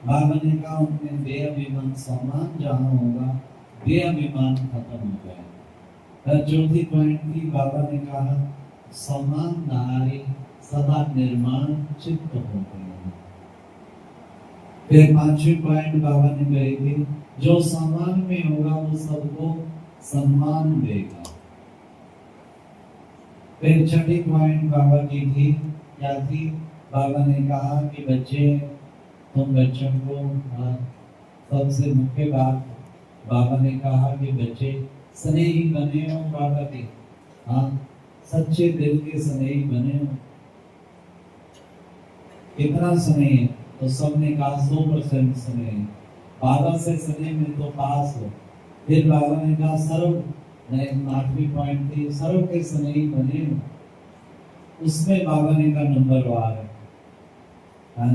बाबा ने कहा उनमें देह अभिमान, सम्मान जहाँ होगा देह अभिमान खत्म हो जाए। चौथी पॉइंट थी, बाबा ने कहा सम्मानधारी सदा निर्माण चित्त होते हैं। फिर 5वीं पॉइंट बाबा ने कही थी, जो सम्मान में होगा वो सबको सम्मान देगा। फिर 6ठी पॉइंट बाबा की थी, क्या थी? बाबा ने कहा कि बच्चे, तुम बच्चों को, सबसे मुख्य बात बाबा ने कहा कि बच्चे स्नेही बने हो बाबा के, सच्चे दिल के स्नेही बने हो। कितना स्नेह? तो सबने कहा 100% स्नेह। बाबा से स्नेह में तो पास हो। फिर बाबा ने कहा सर्व, 8वीं पॉइंट थी, सर्व के स्नेही बने हो। उसमें बाबा ने कहा नंबर 1 है।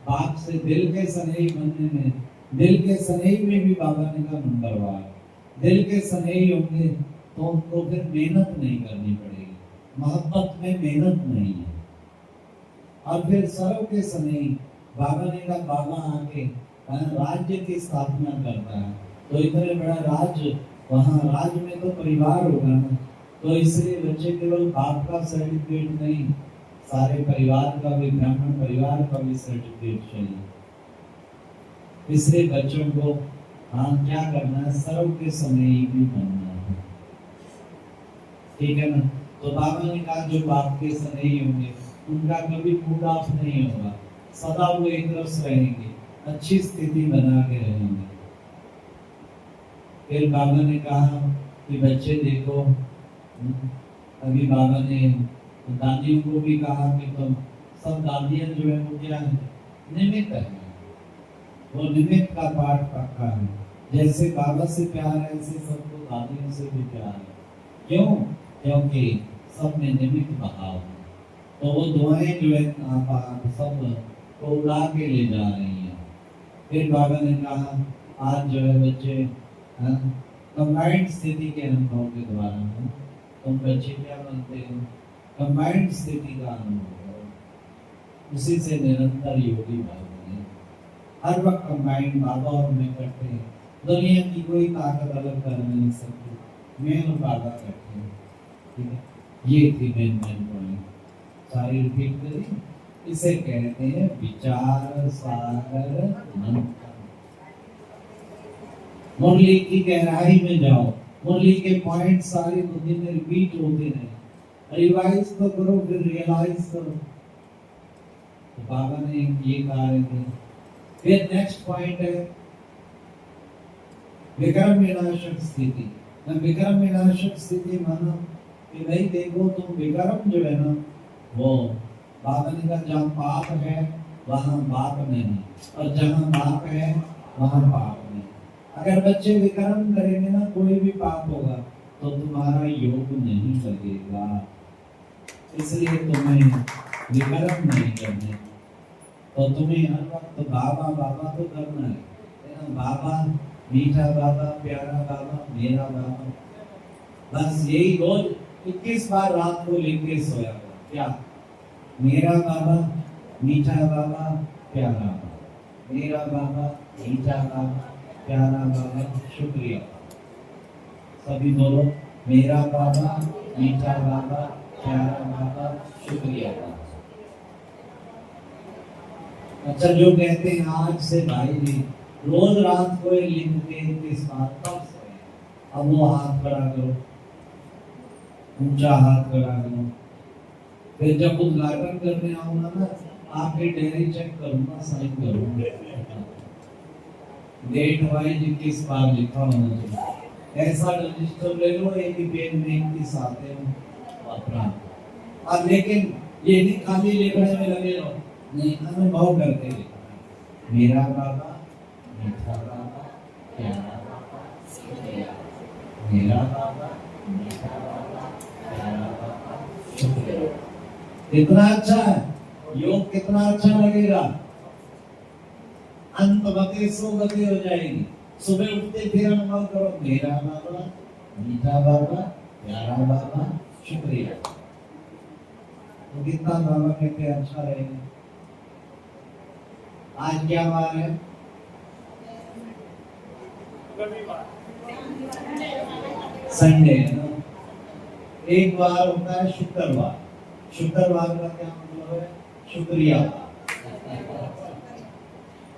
बाप से दिल के स्नेही बनने में, दिल के स्नेही में भी बाबा ने कहा नंबर 1। दिल के स्नेही होंगे तो उनको फिर मेहनत नहीं करनी पड़ेगी, मोहब्बत में मेहनत नहीं है। और फिर सर्व के स्नेही, बाबा ने कहा बाबा आके राज्य की स्थापना करता है, तो इतने बड़ा राज्य, वहाँ राज्य में तो परिवार होगा ना, तो इसलिए बच्चे केवल बाप का सर्टिफिकेट नहीं, सारे परिवार का भी, ब्राह्मण परिवार का भी सर्टिफिकेट चाहिए। इसलिए बच्चों को हाँ क्या करना है, सर्व के समय ही भी बनना है, ठीक है ना। तो बाबा ने कहा जो बाप के स्नेही होंगे उनका कभी मूड ऑफ नहीं होगा, सदा वो एक रस रहेंगे, अच्छी स्थिति बना के रहेंगे। फिर बाबा ने कहा कि बच्चे देखो, अभी बाबा ने दादियों को भी कहा कि तुम सब दादियां जो है वो क्या है, निमित्त है, वो निमित्त का पाठ पक्का है। जैसे बाबा से प्यार है ऐसे सबको दादियों से भी प्यार है। क्यों? क्योंकि सब में निमित्त भाव है। तो वो दुआएं जो है आप सब को उड़ा के ले जा रही हैं। फिर बाबा ने कहा आज जो है बच्चे कंबाइंड स्थिति के अनुभव के द्वारा तुम बच्चे क्या बनते हो, कंबाइंड स्थिति का अनुभव करो, उसी से निरंतर योगी भाव बने। हर वक्त कंबाइंड बाबा और मैं करते हैं, दुनिया की कोई ताकत अलग कर नहीं सकती, मैं और बाबा करते हैं, ठीक है। ये थी मेन पॉइंट, सारी रिपीट करें। इसे कहते हैं विचार सागर मंथन। मुरली की गहराई में जाओ, मुरली के पॉइंट सारी बुद्धि में रिपीट होते रहे, रिवाइज तो करो फिर रियलाइज करो। तो बाबा ने ये कहा है। फिर नेक्स्ट पॉइंट है विक्रम विनाशक स्थिति। विक्रम विनाशक स्थिति मानो कि भाई देखो तुम विक्रम जो है ना, वो बाबा ने कहा जहाँ पाप है वहाँ बाप नहीं, और जहाँ बाप है वहाँ पाप नहीं। अगर बच्चे विक्रम करेंगे ना, कोई भी पाप होगा तो तुम्हारा योग नहीं लगेगा, इसलिए तुम्हें विक्रम नहीं करने। तो तुम्हें हर वक्त बाबा बाबा तो करना है, बाबा मीठा बाबा, प्यारा बाबा, मेरा बाबा, बस यही रोज 21 बार रात को लेके सोया हो। क्या? मेरा बाबा, मीठा बाबा, प्यारा बाबा, मेरा बाबा, मीठा बाबा, प्यारा बाबा, शुक्रिया। सभी बोलो, मेरा बाबा, मीठा बाबा, प्यारा बाबा, शुक्रिया। अच्छा, जो कहते हैं आज से भाई जी रोज रात को लिख के इस बात तब सोए, अब वो हाथ खड़ा करो, ऊंचा हाथ खड़ा करो। फिर जब उद्घाटन करने आऊंगा ना, आपकी डायरी चेक करूंगा, साइन करूंगा, डेट वाइज 21 बार लिखा होना चाहिए। ऐसा रजिस्टर ले लो, एक ही पेज में 21 आते हो अपना। अब लेकिन ये नहीं खाली लिखने में लगे रहो, नहीं, अनुभव करके लिखना। मेरा बाबा, मीठा बाबा, प्यारा बाबा, शुक्रिया। मेरा बाबा, मीठा बाबा, प्यारा बाबा, शुक्रिया। कितना अच्छा है योग, कितना अच्छा लगेगा। अंत बते सो गति हो जाएगी। सुबह उठते फिर अनुभव करो, मेरा बाबा, मीठा बाबा, प्यारा बाबा, शुक्रिया। तो कितना बाबा कहते अच्छा रहेगा। आज क्या बार है? संडे है ना। एक बार होता है शुक्रवार। शुक्रवार का क्या मतलब है? शुक्रिया।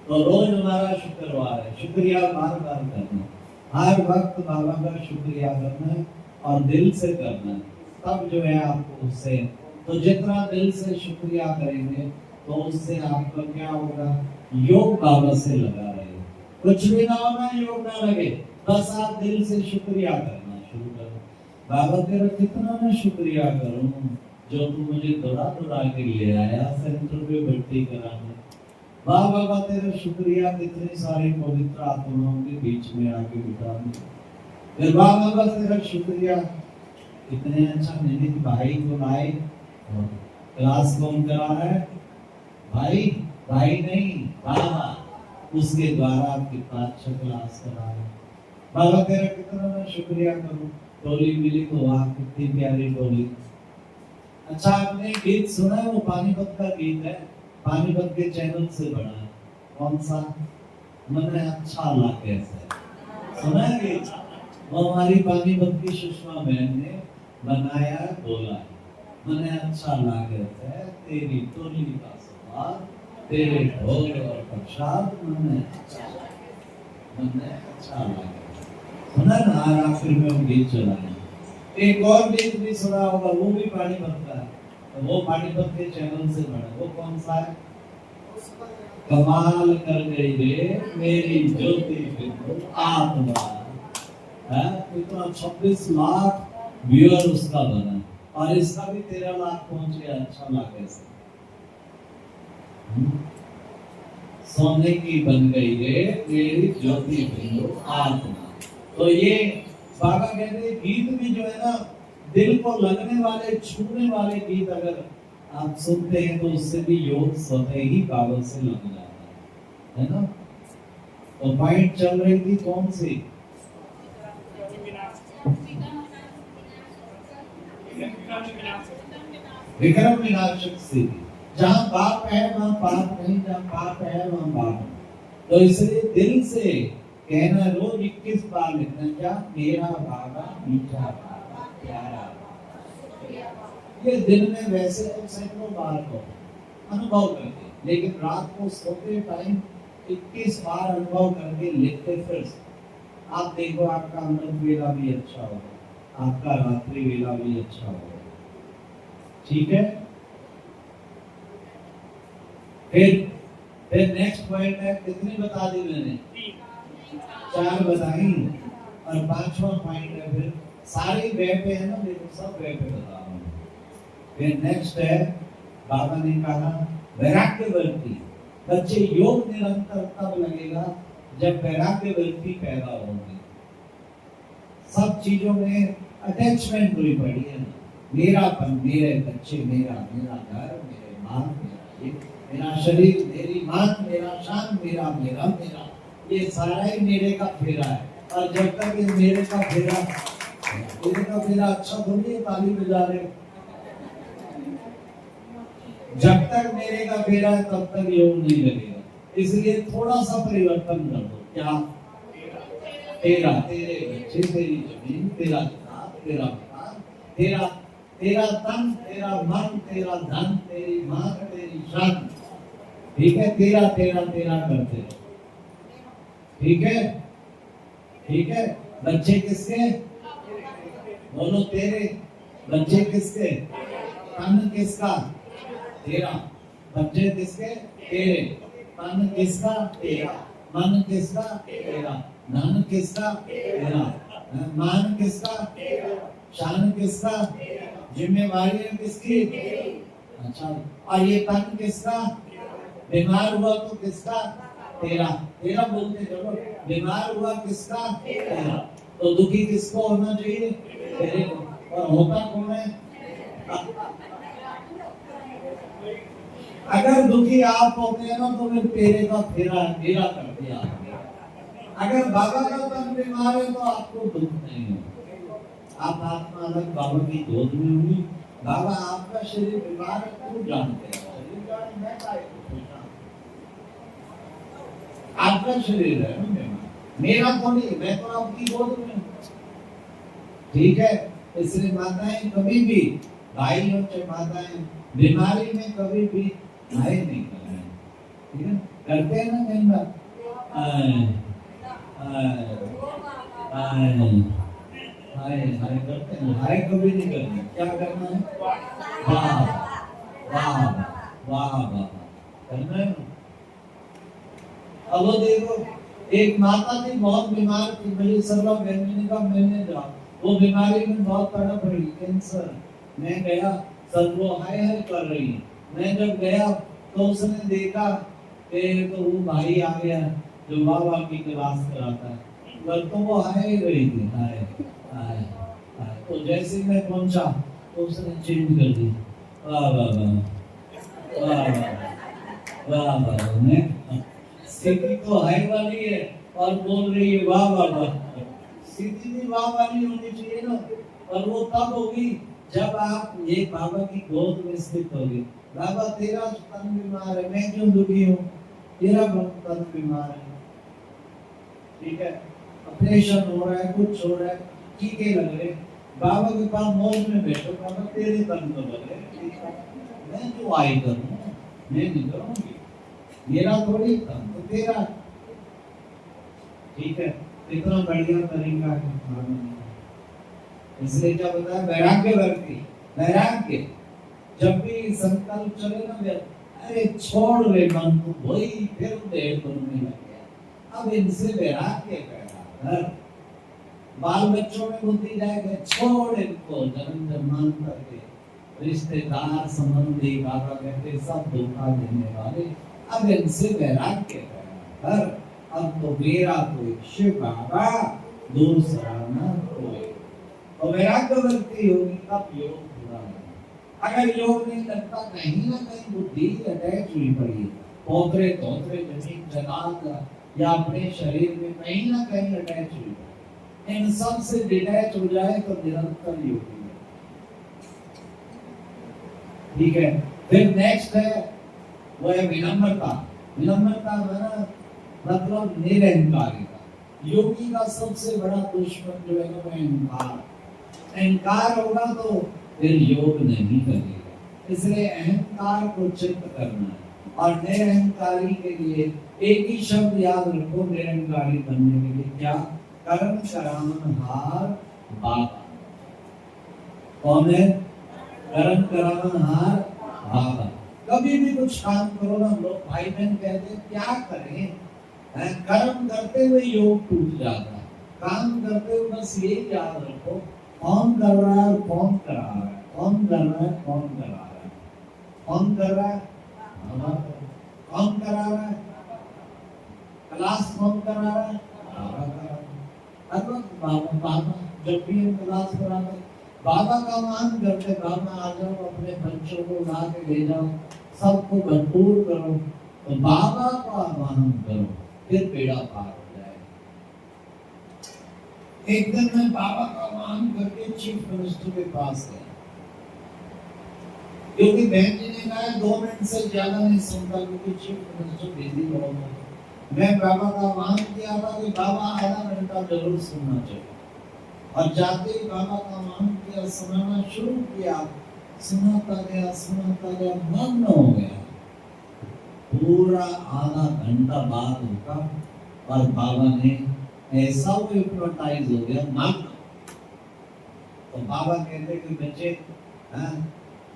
तो रोज हमारा शुक्रवार है, शुक्रिया बार बार करना, हर वक्त बाबा का शुक्रिया करना है और दिल से करना है। तब जो है आपको उससे, तो जितना दिल से शुक्रिया करेंगे तो उससे आपका क्या होगा, योग बाबा से लगा रहेगा। कुछ भी ना होना, योग ना लगे, बस आप दिल से शुक्रिया करना शुरू करो। बाबा तेरा कितना मैं शुक्रिया करूं जो तू मुझे दौड़ा दौड़ा के ले आया सेंटर पे भर्ती कराने। वाह बाबा तेरा शुक्रिया, कितने सारे पवित्र आत्माओं के बीच में आके बिठा दिया। फिर वाह बाबा तेरा शुक्रिया, कितने अच्छा निमित भाई को लाए। क्लास कौन करा रहा है? भाई, भाई नहीं बाबा, उसके द्वारा कितना अच्छा क्लास करा रहे। बाबा तेरा कितना मैं शुक्रिया करूं, टोली मिली तो वाह कितनी प्यारी टोली। अच्छा, आपने गीत सुना है? वो पानीपत का गीत है, पानीपत के चैनल से बना है। कौन सा? मन अच्छा अल्लाह कैसा है, सुना है कि वो हमारी पानीपत की सुषमा बहन ने बनाया बोला है, मने अच्छा लागत है तेरी टोली का स्वाद, तेरे भोग और प्रसाद मने अच्छा लगे। सुना ना आखिर में वो गीत चलाए। एक और गीत भी सुना होगा, वो भी पानीपत का है, तो वो पानीपत के चैनल से बना। वो कौन सा है? कमाल कर गई रे मेरी ज्योति बिंदु आत्मा है। इतना 26 लाख व्यूअर उसका बना और इसका भी 13 लाख पहुंच गया। अच्छा लगे से सोने की बन गई रे मेरी ज्योति बिंदु आत्मा। तो ये बाबा कहते हैं गीत भी जो है ना, दिल को लगने वाले छूने वाले गीत अगर आप सुनते हैं तो उससे भी योग स्वतः ही बाबा से लग जाता है ना। तो पॉइंट चल रही थी कौन सी? विक्रम विनाशक स्थिति। जहाँ बाप है वहाँ पाप नहीं, जहाँ पाप है वहाँ बाप नहीं। तो इसलिए दिल से कहना रोज 21 बार लिखना, क्या मेरा बाबा मीठा बाबा प्यारा। ये दिन में वैसे तो सैकड़ों बार को अनुभव करके, लेकिन रात को सोते टाइम 21 बार अनुभव करके लिखते फिर आप देखो आपका अमृत वेला भी अच्छा होगा, आपका रात्रि वेला भी अच्छा होगा। ठीक है। फिर नेक्स्ट पॉइंट है, कितनी बता दी मैंने? 4 बताई। और 5वां पॉइंट है, फिर सारे वे पे है ना, देखो सब वे पे बता रहा हूँ। फिर नेक्स्ट है, बाबा ने कहा वैराग्य वृत्ति। बच्चे योग निरंतर तब लगेगा जब वैराग्य वृत्ति पैदा होगी। सब चीजों में अटैचमेंट हुई पड़ी है ना, मेरापन, मेरे बच्चे, मेरा घर, मेरे माँ, मेरा शरीर, मेरी माँ, मेरा शान, मेरा मेरा मेरा, ये सारा ही मेरे का फेरा है। और जब तक ये मेरे का फेरा अच्छा थोड़ी है ताली बजा रहे। जब तक मेरे का फेरा है तब तक योग नहीं लगेगा। इसलिए थोड़ा सा परिवर्तन कर दो। क्या? तेरा, तेरे बच्चे, तेरी जमीन, तेरा जनाब, तेरा मकान, तेरा तन, तेरा मन, तेरा धन, तेरी माँ, तेरी शान। ठीक है, तेरा तेरा तेरा करते रहो। ठीक है, ठीक है। बच्चे किसके? बोलो तेरे। बच्चे किसके? तन किसका? तेरा। बच्चे किसके? तेरे। तन किसका? तेरा। मन किसका? तेरा। धन किसका? तेरा। मान किसका? शान किसका? जिम्मेवारियां किसकी? अच्छा। और ये तन किसका? बीमार हुआ तो किसका? तेरा। तेरा बोलते चलो। बीमार हुआ किसका? तेरा। तो दुखी किसको होना चाहिए? तेरे को। और होता कौन है? अगर दुखी आप होते हैं ना तो फिर तेरे का फेरा मेरा कर दिया। अगर बाबा का तन बीमार है तो आपको दुख नहीं है। आप आत्मा अलग बाबा की गोद में हुई। बाबा आपका शरीर बीमार है क्यों जानते हैं? शरीर जाने मैं काय को पूछा। आपका शरीर है ना बीमार, मेरा तो नहीं, मैं तो आपकी गोद में हूँ। ठीक है। इसलिए माताएं कभी भी, भाई और चाहे माताएं, बीमारी में कभी भी हाय नहीं कर रहे। ठीक है, करते हैं ना कई बार हाय करते हैं। हाय कभी नहीं करना। क्या करना है? वाह वाह वाह वाह करना है। अब वो देखो, एक माता थी बहुत बीमार थी, मेरी सर्वा बहन का मिलने जाओ, वो बीमारी में बहुत तड़प रही, कैंसर। मैं गया, सब वो हाय हाय कर रही है। मैं जब गया तो उसने देखा कि तो वो भाई आ गया जो बाबा की क्लास कराता है, तो वो हाय रही थी, हाय हाय हाय। तो जैसे मैं पहुंचा तो उसने चेंज कर दी। वाह वाह वाह वाह वाह वाह। मैं स्थिति तो हाय वाली है और बोल रही है वाह वाह वाह। स्थिति भी वाह वाली होनी चाहिए ना। और वो तब होगी जब आप ये बाबा की गोद में स्थित होगे। बाबा तेरा तन बीमार है, मैं क्यों दुखी हूँ? तेरा तन बीमार है। ठीक है। ऑपरेशन हो रहा है, कुछ हो रहा है, टीके लग रहे, बाबा के पास मौज में बैठो, बाबा तेरे तन तो लगे, मैं जो आई करूँ, मैं नहीं करूँगी, मेरा थोड़ी तन तो तेरा, ठीक है, इतना बढ़िया तरीका है। इसलिए क्या बताया, वैराग्य वर्ती, वैराग्य जब भी संकल्प चले ना, अरे छोड़ रे मन को, वही फिर देर करने लग गया, अब इनसे वैराग्य कर, बाल बच्चों में बुद्धि जाएगा, छोड़ इनको, जन्म जन्मान करके रिश्तेदार संबंधी बाबा कहते सब धोखा देने वाले, अब इनसे वैराग्य कर, अब तो मेरा कोई शिव बाबा, दूसरा न कोई, तो वैराग्य वर्ती होगी तब योग पूरा होगा। अगर योग नहीं लगता, कहीं ना कहीं बुद्धि अटैच हुई पड़ी, पोतरे तोतरे जमीन जगह या अपने शरीर में कहीं ना कहीं अटैच हुई, इन सब से डिटैच हो जाए तो निरंतर योगी है। ठीक है, फिर नेक्स्ट है वो है विनम्रता। विनम्रता मतलब निरहंकारिता। योगी का सबसे बड़ा दुश्मन जो है ना वो अहंकार। अहंकार होगा तो फिर योग नहीं करेगा, इसलिए अहंकार को चित्त करना है। और निरहंकारी के लिए एक ही शब्द याद रखो, निरहंकारी बनने के लिए क्या, कर्म करावनहार बाबा। कौन है? कर्म करावनहार बाबा। कभी भी कुछ काम करो ना, लोग भाई बहन कहते क्या करें, कर्म करते हुए योग टूट जाता है। काम करते हुए बस ये याद रखो, कौन कर रहा है, कौन करा रहा है, कौन कर रहा है, कौन करा रहा है, कौन कर रहा है, कौन करा रहा है, क्लास कौन करा रहा है, बाबा करा रहा है। बाबा जब भी हम क्लास कराते, बाबा का मान करते, बाबा आ जाओ, अपने बच्चों को ला के ले जाओ, सबको भरपूर करो, तो बाबा का मान करो, फिर बेड़ा पार हो जाए। एक दिन मैं बाबा का मान करके चीफ मिनिस्टर के पास गया, क्योंकि बहन जी ने कहा 2 मिनट से ज्यादा नहीं सुनता, क्योंकि चीफ मिनिस्टर बिजी बहुत है। मैं बाबा का मान किया था कि बाबा आधा घंटा जरूर सुनना चाहिए, और जाते ही बाबा का मान किया, सुनाना शुरू किया, सुनाता गया, मग्न हो गया। पूरा आधा घंटा बाद होगा और बाबा ने ऐसा वो हिप्नोटाइज हो गया, मग्न। तो बाबा कहते कि बच्चे,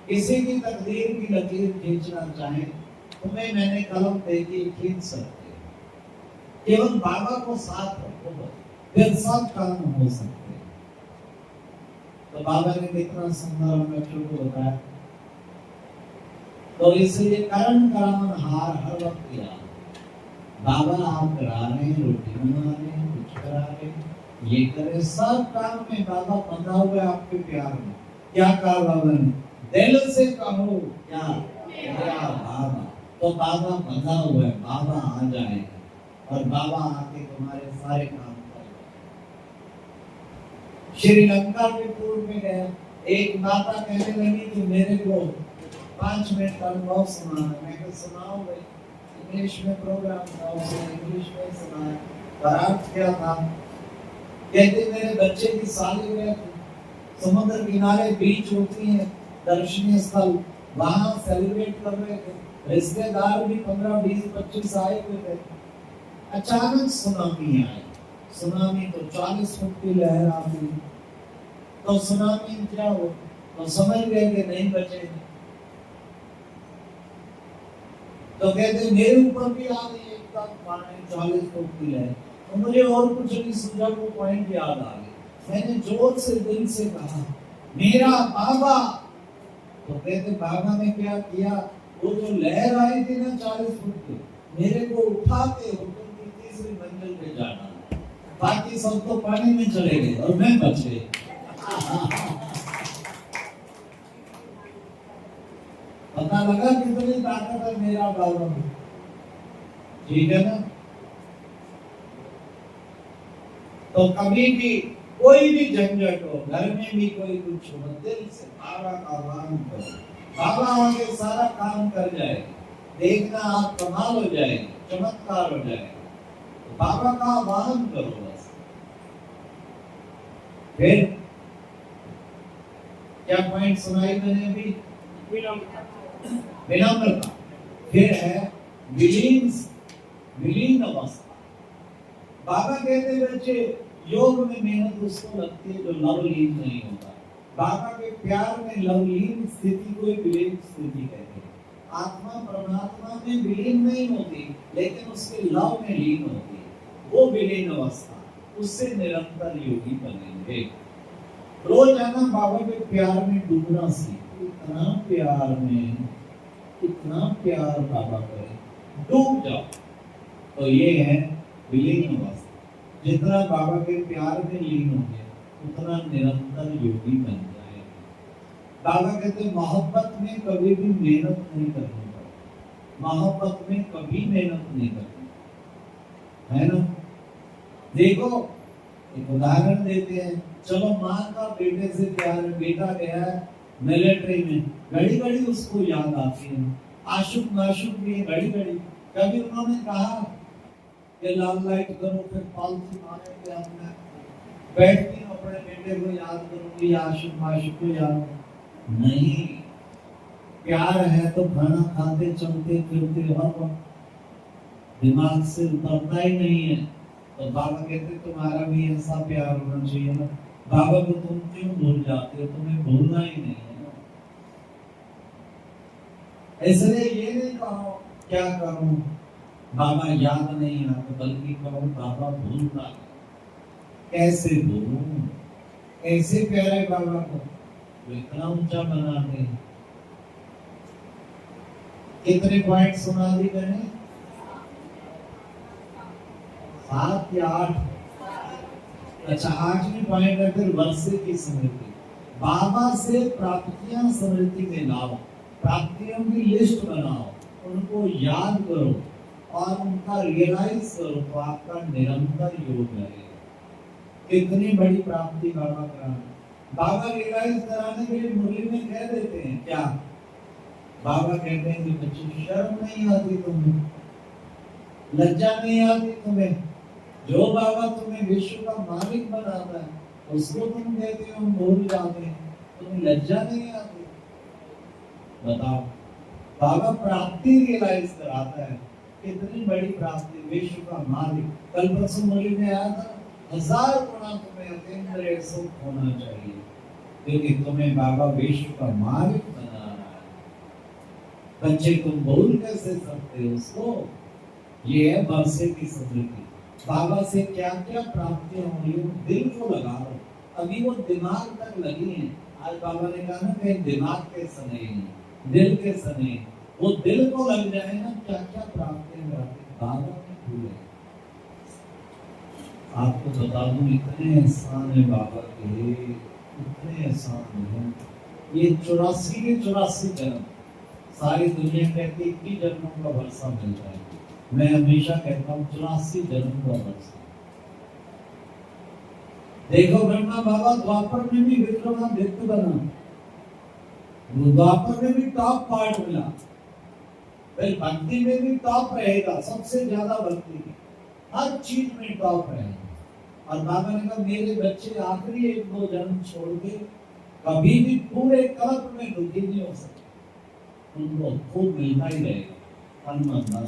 किसी की तकदीर की लकीर खींचना चाहे, तुम्हें मैंने कलम दे दी, खींच सकते, केवल बाबा को साथ रखो, फिर सब काम हो सकते हैं। तो बाबा ने कितना सुंदर बच्चों को बताया। तो इसलिए कर्म करावनहार हर वक्त याद, बाबा आप करा रहे हैं, रोटी बना रहे हैं, कुछ करा रहे हैं, ये करे, सब काम में बाबा बंधा हुआ है आपके प्यार में। क्या कहा बाबा ने? दिल से कहो क्या, मेरा बाबा। तो बाबा बंधा हुआ है, बाबा आ जाएगा और बाबा आके तुम्हारे सारे काम करेगा। श्रीलंका के टूर में गया, एक माता कहने लगी कि मेरे को 5 मिनट का अनुभव सुनाना। मैं कहा सुनाओ भाई। इंग्लिश में प्रोग्राम था, उसने इंग्लिश में सुनाया। बारात क्या था, कहते मेरे बच्चे की सालगिरह थी, समुद्र किनारे बीच होती है दर्शनीय स्थल, वहां सेलिब्रेट कर रहे थे, रिश्तेदार भी 15, 20, 25 आए हुए थे। अचानक सुनामी आई। सुनामी तो 40 फुट की लहर आ गई। तो सुनामी क्या हो, तो समझ गए कि नहीं बचे। तो कहते मेरे ऊपर भी आ गई एकदम पानी, 40 फुट की लहर। तो मुझे और कुछ नहीं सूझा, वो पॉइंट याद आ गया। मैंने जोर से दिल से कहा मेरा बाबा। तो कहते बाबा ने क्या किया, वो जो लहर आई थी ना 40 फुट की, मेरे को उठा के होटल की 3री मंजिल पे जाना, बाकी सब तो पानी में चले गए और मैं बच गई। पता लगा कितनी ताकत है मेरा बाबा में, ठीक है ना। तो कभी भी कोई भी झंझट हो, घर में भी कोई कुछ हो, दिल से बाबा का आह्वान करो, बाबा आगे सारा काम कर जाएगा। देखना आप कमाल हो जाएगी, चमत्कार हो जाएगा। तो बाबा का आह्वान करो बस, फिर क्या पॉइंट सुनाई मैंने अभी? विनम्रता। फिर है विलीन अवस्था। बाबा कहते बच्चे योग में मेहनत उसको लगती है जो लवलीन नहीं होता। बाबा के प्यार में लवलीन स्थिति को विलीन स्थिति कहते हैं। आत्मा परमात्मा में विलीन नहीं होती, लेकिन उसके लव में लीन होती है, वो विलीन अवस्था। उससे निरंतर योगी बनेंगे। रोजाना बाबा के प्यार में डूबना सीखो। इतना प्यार बाबा करे, डूब जाओ। तो ये है विलीन अवस्था। जितना बाबा के प्यार में लीन होंगे उतना निरंतर योगी बन जाएगा। बाबा कहते मोहब्बत में कभी भी मेहनत नहीं करनी पड़ती। मोहब्बत में कभी मेहनत नहीं करनी, है ना? देखो एक उदाहरण देते हैं। चलो माँ का बेटे से प्यार, बेटा गया है मिलिट्री में, घड़ी घड़ी उसको याद आती है। आशुक माशुक भी घड़ी घड़ी। कभी उन्होंने कहा कि लाल लाइट करो, फिर पालतू मारे के अपने बैठती हूँ, अपने बेटे को याद करूंगी, आशुक माशुक को याद नहीं। प्यार है तो खाना खाते चलते फिरते हर वक्त दिमाग से उतरता ही नहीं है। तो बाबा कहते तुम्हारा भी ऐसा प्यार होना चाहिए ना। बाबा को तुम क्यों भूल जाते हो? तुम्हें भूलना ही नहीं है ना। इसलिए ये नहीं कहो क्या करूं बाबा याद नहीं आता, बल्कि कहो बाबा भूलना। कैसे भूलूं? ऐसे प्यारे बाबा को इतना ऊंचा बनाते हैं। कितने पॉइंट सुना दी मैंने? 7 या 8? अच्छा, 8वीं पॉइंट है फिर वर्षे की स्मृति। बाबा से प्राप्तियां स्मृति में लाओ, प्राप्तियों की लिस्ट बनाओ, उनको याद करो और उनका रियलाइज करो, तो आपका निरंतर योग रहेगा। कितनी बड़ी प्राप्ति बाबा कराना। बाबा रियलाइज कराने के लिए मुरली में कह देते हैं क्या? बाबा कहते हैं कि बच्चे शर्म नहीं आती तुम्हें, लज्जा नहीं आती तुम्हें? जो बाबा तुम्हें विश्व का मालिक बनाता है उसको तुम कहते हो भूल जाते हैं, तुम्हें लज्जा नहीं आती? बताओ। बाबा प्राप्ति रियलाइज कराता है। कितनी बड़ी प्राप्ति, विश्व का मालिक। कल परसों मुरली में आया था, 1000 गुना तुम्हें अतीन्द्रिय सुख होना चाहिए, क्योंकि तुम्हें बाबा विश्व का मालिक बना रहा है। बच्चे तुम भूल कैसे सकते हो उसको? ये है वर्षे की स्मृति। बाबा से क्या क्या प्राप्तियां हो रही हो, दिल को लगा लो। अभी वो दिमाग तक लगी है। आज बाबा ने कहा ना कि दिमाग के सने, दिल के सने, वो दिल को लग जाए ना, क्या क्या प्राप्तियां बाबा ने भूले। आपको बता दूं इतने एहसान है बाबा के, इतने एहसान है। ये 84 के 84 जन्म, सारी दुनिया कहती है 21 जन्मों का वर्षा मिलता है। मैं हमेशा कहता हूँ 84 जन्म का वर्षा। देखो ब्रह्मा बाबा द्वापर में भी विक्रमादित्य बना, द्वापर में भी टॉप पार्ट मिला, फिर भक्ति में भी टॉप रहेगा, सबसे ज्यादा भक्ति, हर चीज में टॉप रहेगा। और बाबा ने कहा मेरे बच्चे आखिरी 1-2 जन्म छोड़ के कभी भी पूरे कल्प में दुखी नहीं हो सकते, उनको खूब मिलता ही रहेगा अनुमान।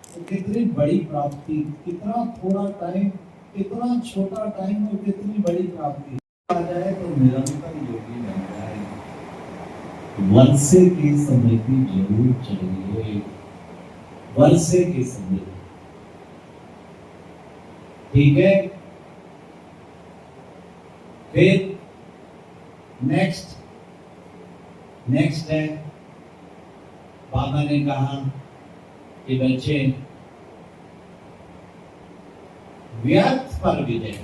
तो कितनी बड़ी प्राप्ति, कितना थोड़ा टाइम, कितना छोटा टाइम और कितनी बड़ी प्राप्ति आ जाए तो निरंतर योगी बन जाए। वर्षे की स्मृति जरूर चाहिए, वर्षे की स्मृति। ठीक है। फिर नेक्स्ट है बाबा ने कहा कि बच्चे व्यर्थ पर विजय।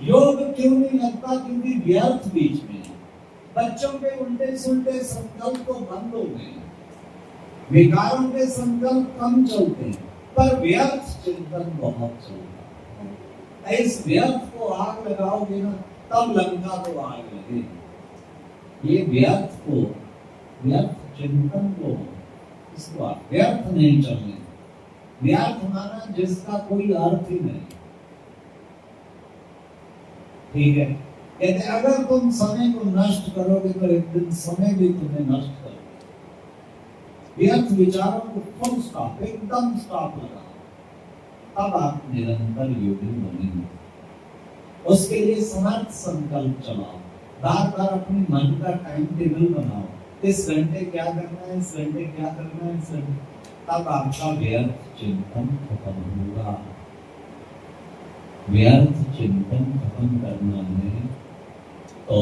योग क्यों नहीं लगता? क्योंकि व्यर्थ बीच में है। बच्चों के उल्टे सुलटे संकल्प तो बंद हो गए, विकारों के संकल्प कम चलते हैं, पर व्यर्थ चिंतन बहुत चलता है। इस व्यर्थ को आग लगाओगे ना, तब लंका को आग लगेगी। ये व्यर्थ को, व्यर्थ चिंतन को, इसको व्यर्थ नहीं चलने। व्यर्थ माना जिसका कोई अर्थ ही नहीं। ठीक है। कहते अगर तुम समय को नष्ट करोगे तो एक दिन समय भी तुम्हें नष्ट करोगे। व्यर्थ विचारों को फुल स्टॉप, एकदम स्टॉप लगा, तब आप निरंतर योगी बनेंगे। उसके लिए समर्थ संकल्प चलाओ, बार बार अपने मन का टाइम टेबल बनाओ, इस घंटे क्या करना है, इस घंटे क्या करना है, इस घंटे, तब आपका व्यर्थ चिंतन खत्म होगा। व्यर्थ चिंतन खत्म करना है तो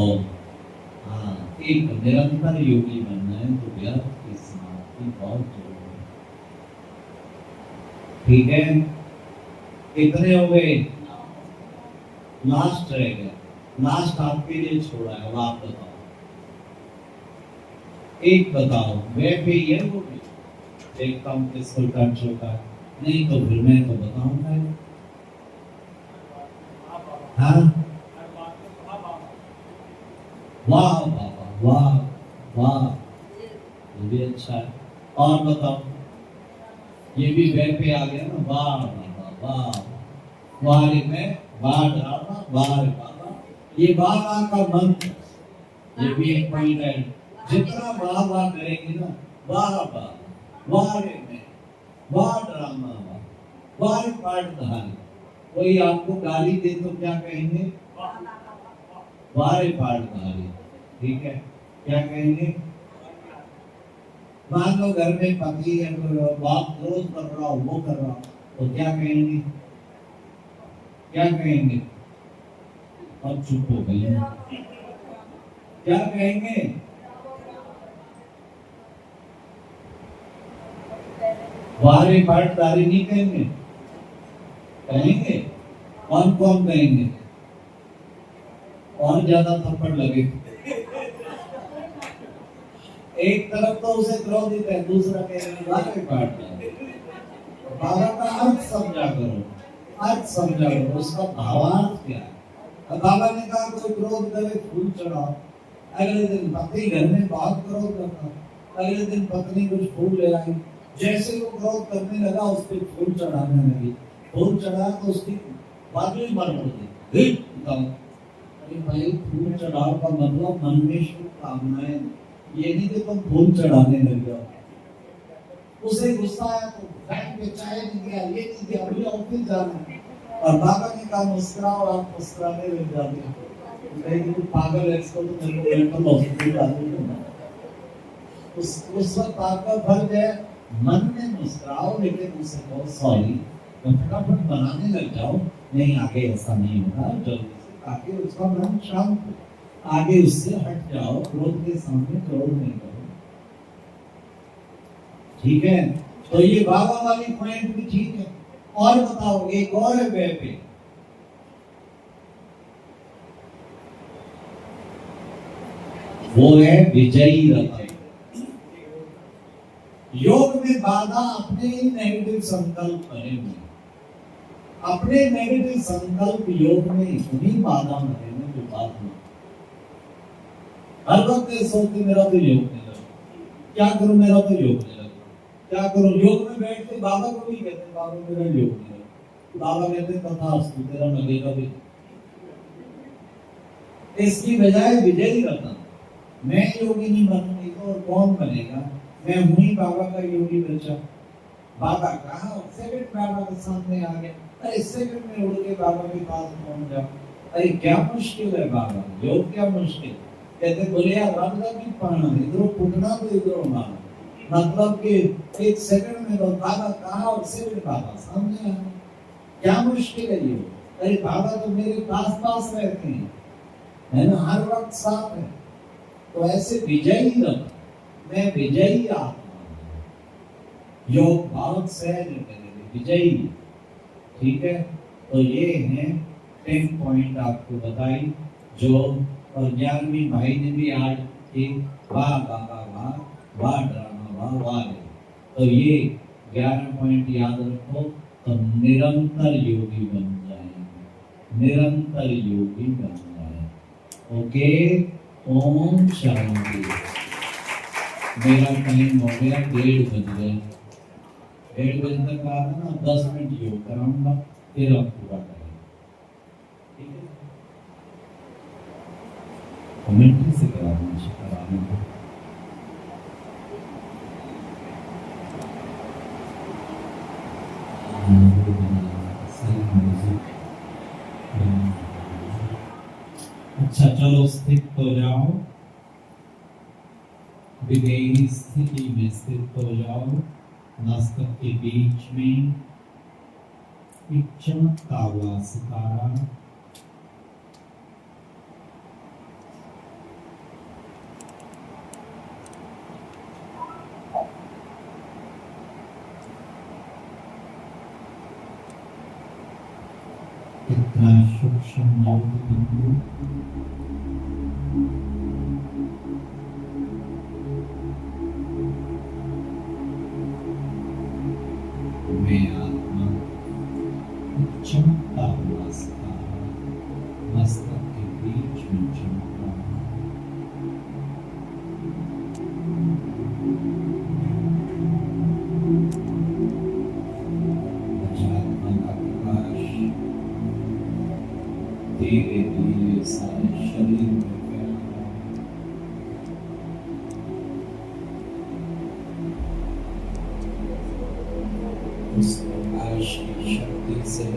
एक निरंतर योगी बनना है तो व्यर्थ की समाप्ति बहुत जरूरी है। ठीक है, कितने हो गए? लास्ट रह गया, लास्ट आपके लिए छोड़ा है, अब आप बताओ, एक बताओ, वे पे ये हो गई, देखता हूँ किसको कर चुका है, नहीं तो फिर मैं तो बताऊंगा। हाँ, वाह बाबा, वाह वाह, ये भी अच्छा है। और बताओ, ये भी वे पे आ गया ना, वाह बाबा वाह, वाह रे मैं, वाह ड्रामा, वाह रे बाबा, ये बाबा का मंत्र, ये भी एक पॉइंट है। जितना वाह वाह करेंगे ना, वाह वाह, वाह रे मैं, वाह ड्रामा, वाह रे पाठधारी, कोई आपको गाली दे तो क्या कहेंगे? वाह रे पाठधारी, ठीक है, क्या कहेंगे? मान लो घर में पति है, बाप क्रोध कर रहा हो, वो कर रहा हो, तो क्या कहेंगे? क्या कहेंगे? अब चुप हो गई, क्या कहेंगे? वाह रे पाठधारी नहीं कहेंगे? कहेंगे? कौन कौन कहेंगे? और ज्यादा थप्पड़ लगे। एक तरफ तो उसे क्रोधित है, दूसरा कहेंगे वाह रे पाठधारी। बाबा का अर्थ समझा करो, अर्थ समझा करो, उसका भावार्थ क्या है। अब बाबा ने कहा कोई क्रोध करे फूल चढ़ाओ, अगले दिन पति घर में बहुत क्रोध करता, अगले दिन पत्नी कुछ फूल ले आई, जैसे वो क्रोध करने लगा उस पर फूल चढ़ाने लगी, फूल चढ़ा तो उसकी बाजू ही मर गई। अरे भाई, फूल चढ़ाओ का मतलब मन में शुभ कामनाएं, ये नहीं कि तुम फूल चढ़ाने लग जाओ। उसे गुस्सा आया तो बैंक में चाय नहीं दिया, ये नहीं दिया, मुझे ऑफिस जाना है, और बाबा ने कहा मुस्कुराओ, आप मुस्कुराने लग जाते हो, लेकिन तू पागल है, इसको तो मेरे को मेंटल हॉस्पिटल डाल दो। उस वक्त आपका फर्ज है मन में मुस्कुराओ, लेकिन उसे बहुत सॉरी फटाफट बनाने लग जाओ, नहीं आगे ऐसा नहीं होगा, जल्दी से, ताकि उसका मन शांत हो, आगे उससे हट जाओ, क्रोध के सामने क्रोध नहीं करो। ठीक है, तो ये बाबा वाली पॉइंट भी ठीक है। और बताओ, एक और है वे पे, वो है विजयी रथ। योग में बाधा अपने ही नेगेटिव संकल्प बने हुए, अपने नेगेटिव संकल्प योग में इतनी बाधा बने हुए जो बात नहीं। हर वक्त सोचते मेरा तो योग नहीं लगा, क्या करूं, मेरा तो योग नहीं लगा, क्या करूं। योग में बैठते बाबा को भी कहते बाबा मेरा योग नहीं लगा, बाबा कहते तथास्तु तेरा लगेगा भी। इसकी बजाय विजयी रतन, मैं योगी नहीं बनूंगी तो और कौन बनेगा, मैं हूं ही बाबा का योगी बच्चा। बाबा कहा, सेकंड बाबा के सामने आ गया, अरे सेकंड में उड़ के बाबा के पास पहुंच जाओ। अरे क्या मुश्किल है बाबा, योग क्या मुश्किल। कहते बोले यार राजा की पाना इधरों फुटना तो इधरों मारना, मतलब कि एक सेकंड में तो बाबा कहा और सेकंड बाबा सामने आ, क्या मुश्किल है ये। अरे बाबा तो मेरे पास पास रहते हैं, है ना, हर वक्त साथ है। तो ऐसे विजयी रहो, मैं विजयी आत्मा, योग बहुत सहज करेंगे, विजयी। ठीक है, तो ये है 10 पॉइंट आपको बताई, जो और 11वीं भाई ने भी आज एक वाह बाबा वाह, वाह ड्रामा वाह, वाह। तो ये 11 पॉइंट याद रखो, तो निरंतर योगी बन जाएंगे, निरंतर योगी बन जाए। ओके, ओम शांति। मेरा टाइम हो गया, 1:30 बज गए, 1:30 बजे तक आ ना, 10 मिनट योग कराऊंगा, फिर हम पूरा करेंगे। ठीक है। कमेंट्री से करा मुझे कराने को अच्छा चलो स्थित हो जाओ, विधेयी स्थिति में स्थित हो जाओ। मस्तक के बीच में एक चमकता हुआ सितारा, कितना सूक्ष्म ज्योति बिंदु, मैं आत्मा चमकता हुआ सितारा मस्तक के बीच में चमक रहा हूं। आत्मा का प्रकाश धीरे धीरे सारे शरीर में फैल रहा है। उस प्रकाश की शक्ति से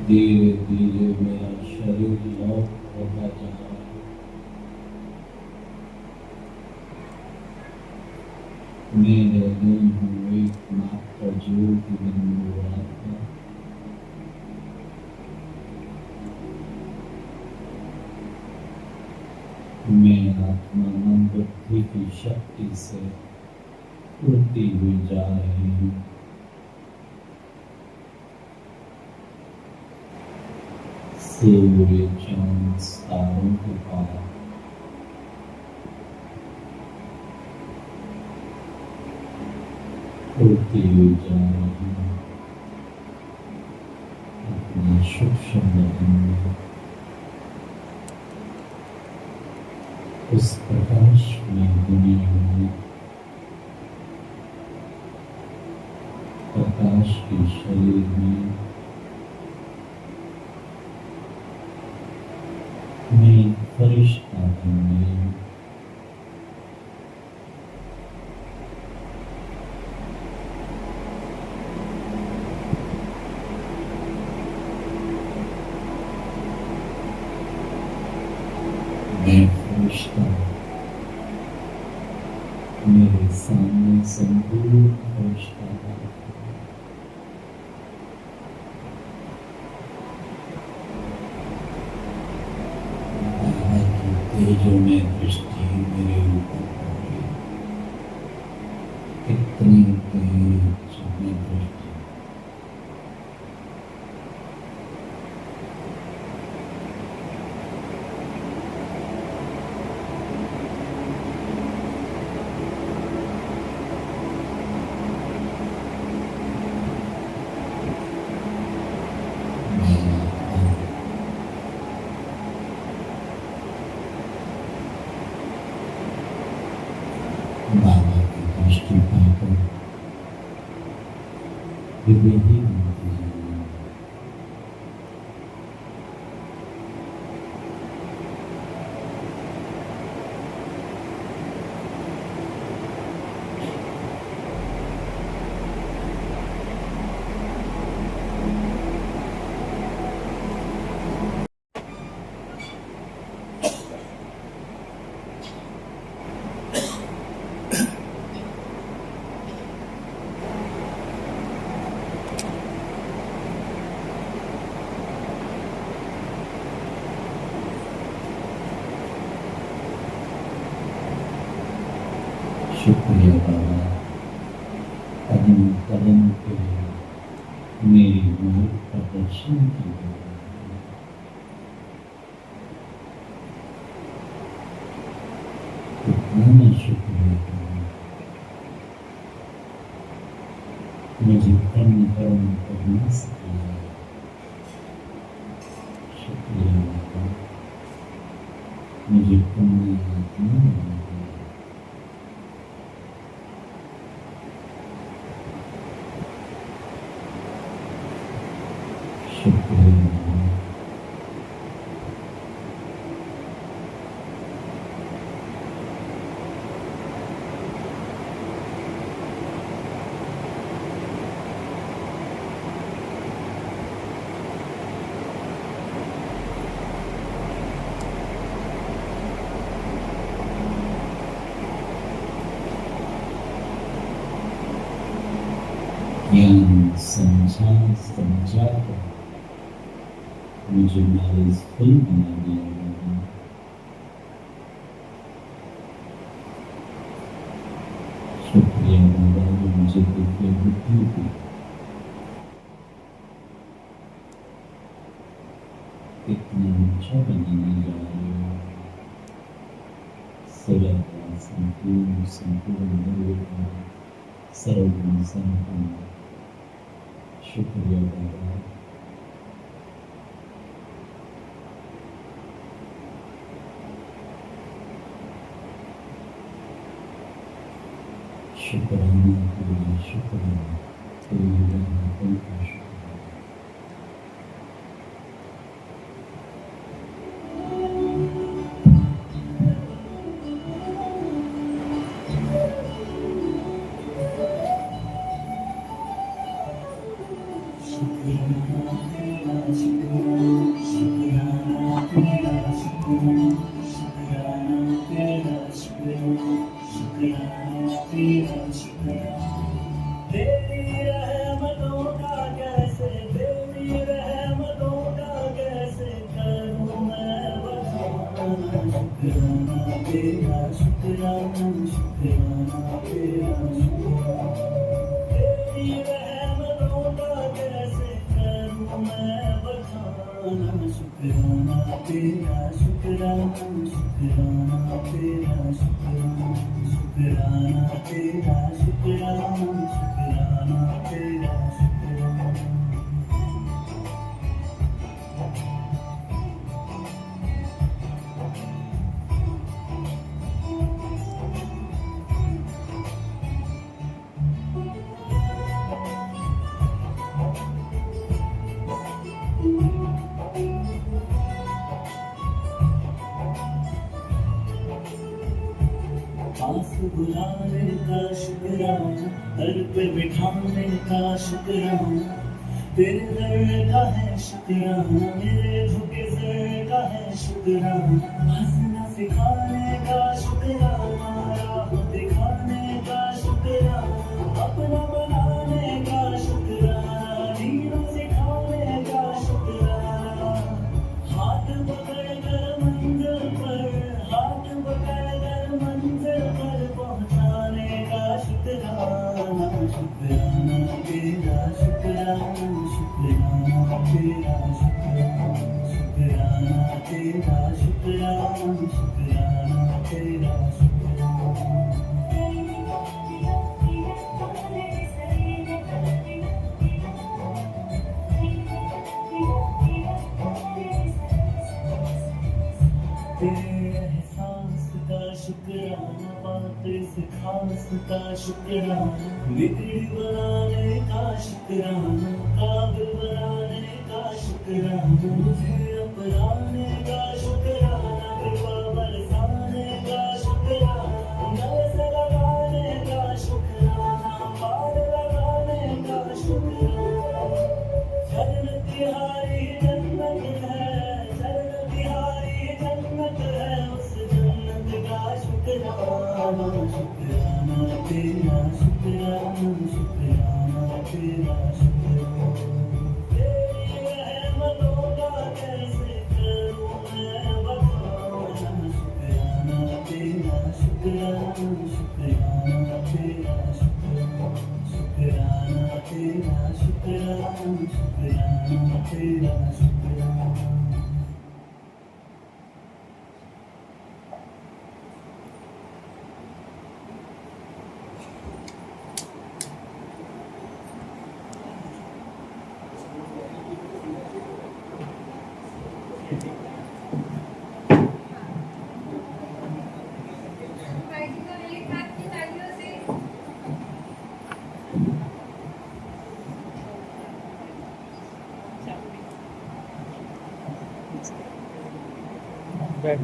धीरे धीरे मेरा शरीर लौट होता जा रहा है। मेरे नहीं हूँ एकमात्र ज्योति बिंदु आत्मा। मैं आत्मा मन बुद्धि की शक्ति से उड़ती हुई जा रही हूँ। सूर्य चांद तारों के पार उड़ती हुई जा रही हूँ। अपने सूक्ष्म बदन में उस प्रकाश में बनी हुई प्रकाश के शरीर में मैं फरिश्ता बन गई हूँ। मैं फरिश्ता, मेरे सामने संपूर्ण फरिश्ता तेजों में दृष्टि मेरे ऊपर पड़ी। कितनी तेज में दृष्टि, बाबा की दृष्टि पाकर विवेही बनती है। शुक्रिया बाबा, कदम कदम पे मेरी मार्ग का दर्शन किया। कितना शुक्रिया, मुझे कर्म कर्म करना सिखाया। शुक्रिया बाबा, मुझे पुण्य आत्मा बना दिया। शुक्रिया, ज्ञान समझा कर मुझे मैरिजफुल बना दिया बाबा। शुक्रिया बाबा जो मुझे दिव्य बुद्धि दी। कितना अच्छा बनाने जा रहे हो। सरल संपूर्ण संपूर्ण निर्विकार सर्वगुण संपन्न। शुक्रिया बाबा। शुक्राना तेरा शुक्राना तेरी रहमतों का शुक्राना। पास बुलाने का शुक्राना, दर पे बिठाने का शुक्राना, तेरे दर का है शुक्राना, मेरे झुके सर का है शुक्राना, हंसना सिखाने का शुक्राना, राह दिखाने का शुक्राना, अपना बनाने का शुक्राना, जीना सिखाने का शुक्राना, हाथ पकड़ कर मंजिल पर, हाथ पकड़ कर मंजिल पर पहुंचाने का शुक्राना, शुक्राना तेरा शुक्राना, शुक्राना तेरा शुक्राना, शुक्राना तेरा शुक्राना, शुक्राना तेरा शुक्राना। तेरे एहसास का शुक्राना, बात इस खास का शुक्राना, बिगड़ी बनाने का शुक्राना, काबिल बनाने का शुक्राना, मुझे अपनाने का शुक्राना, कृपा बरसाने का शुक्राना, गले से लगाने का शुक्राना, पार लगाने का शुक्राना, चरण तिहारी जन्नत है, चरण तिहारी जन्नत है, उस जन्नत का शुक्राना, शुक्राना तेरा शुक्राना, शुक्राना तेरा शुक्राना। तेरी रहमतों का कैसे करूं मैं बखान, शुक्राना तेरा शुक्राना, शुक्राना तेरा शुक्राना, शुक्राना तेरा शुक्राना, शुक्राना तेरा शुक्राना। Right.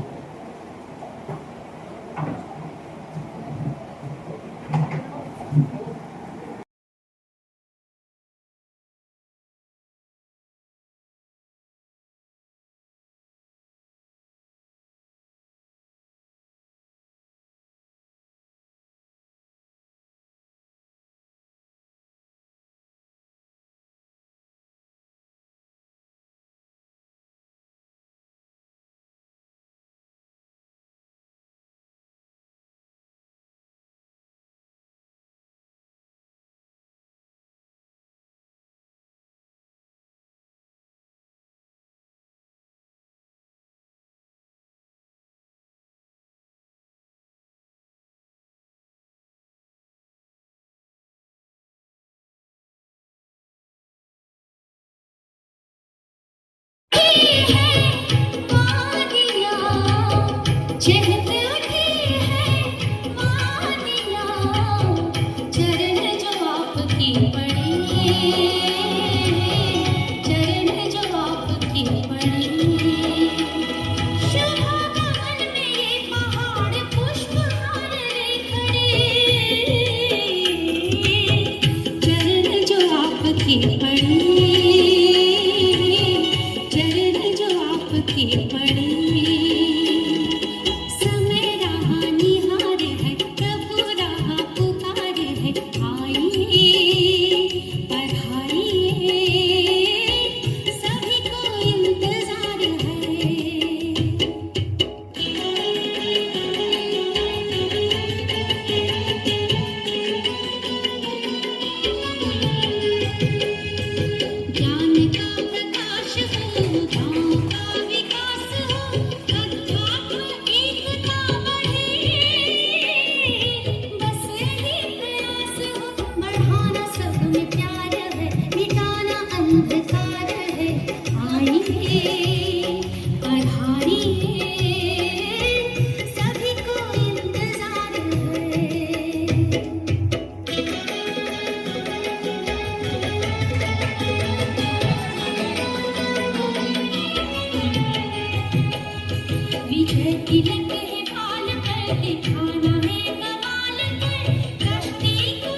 खिलते हैं फाल कर, दिखाना है कमाल कर, कश्ती को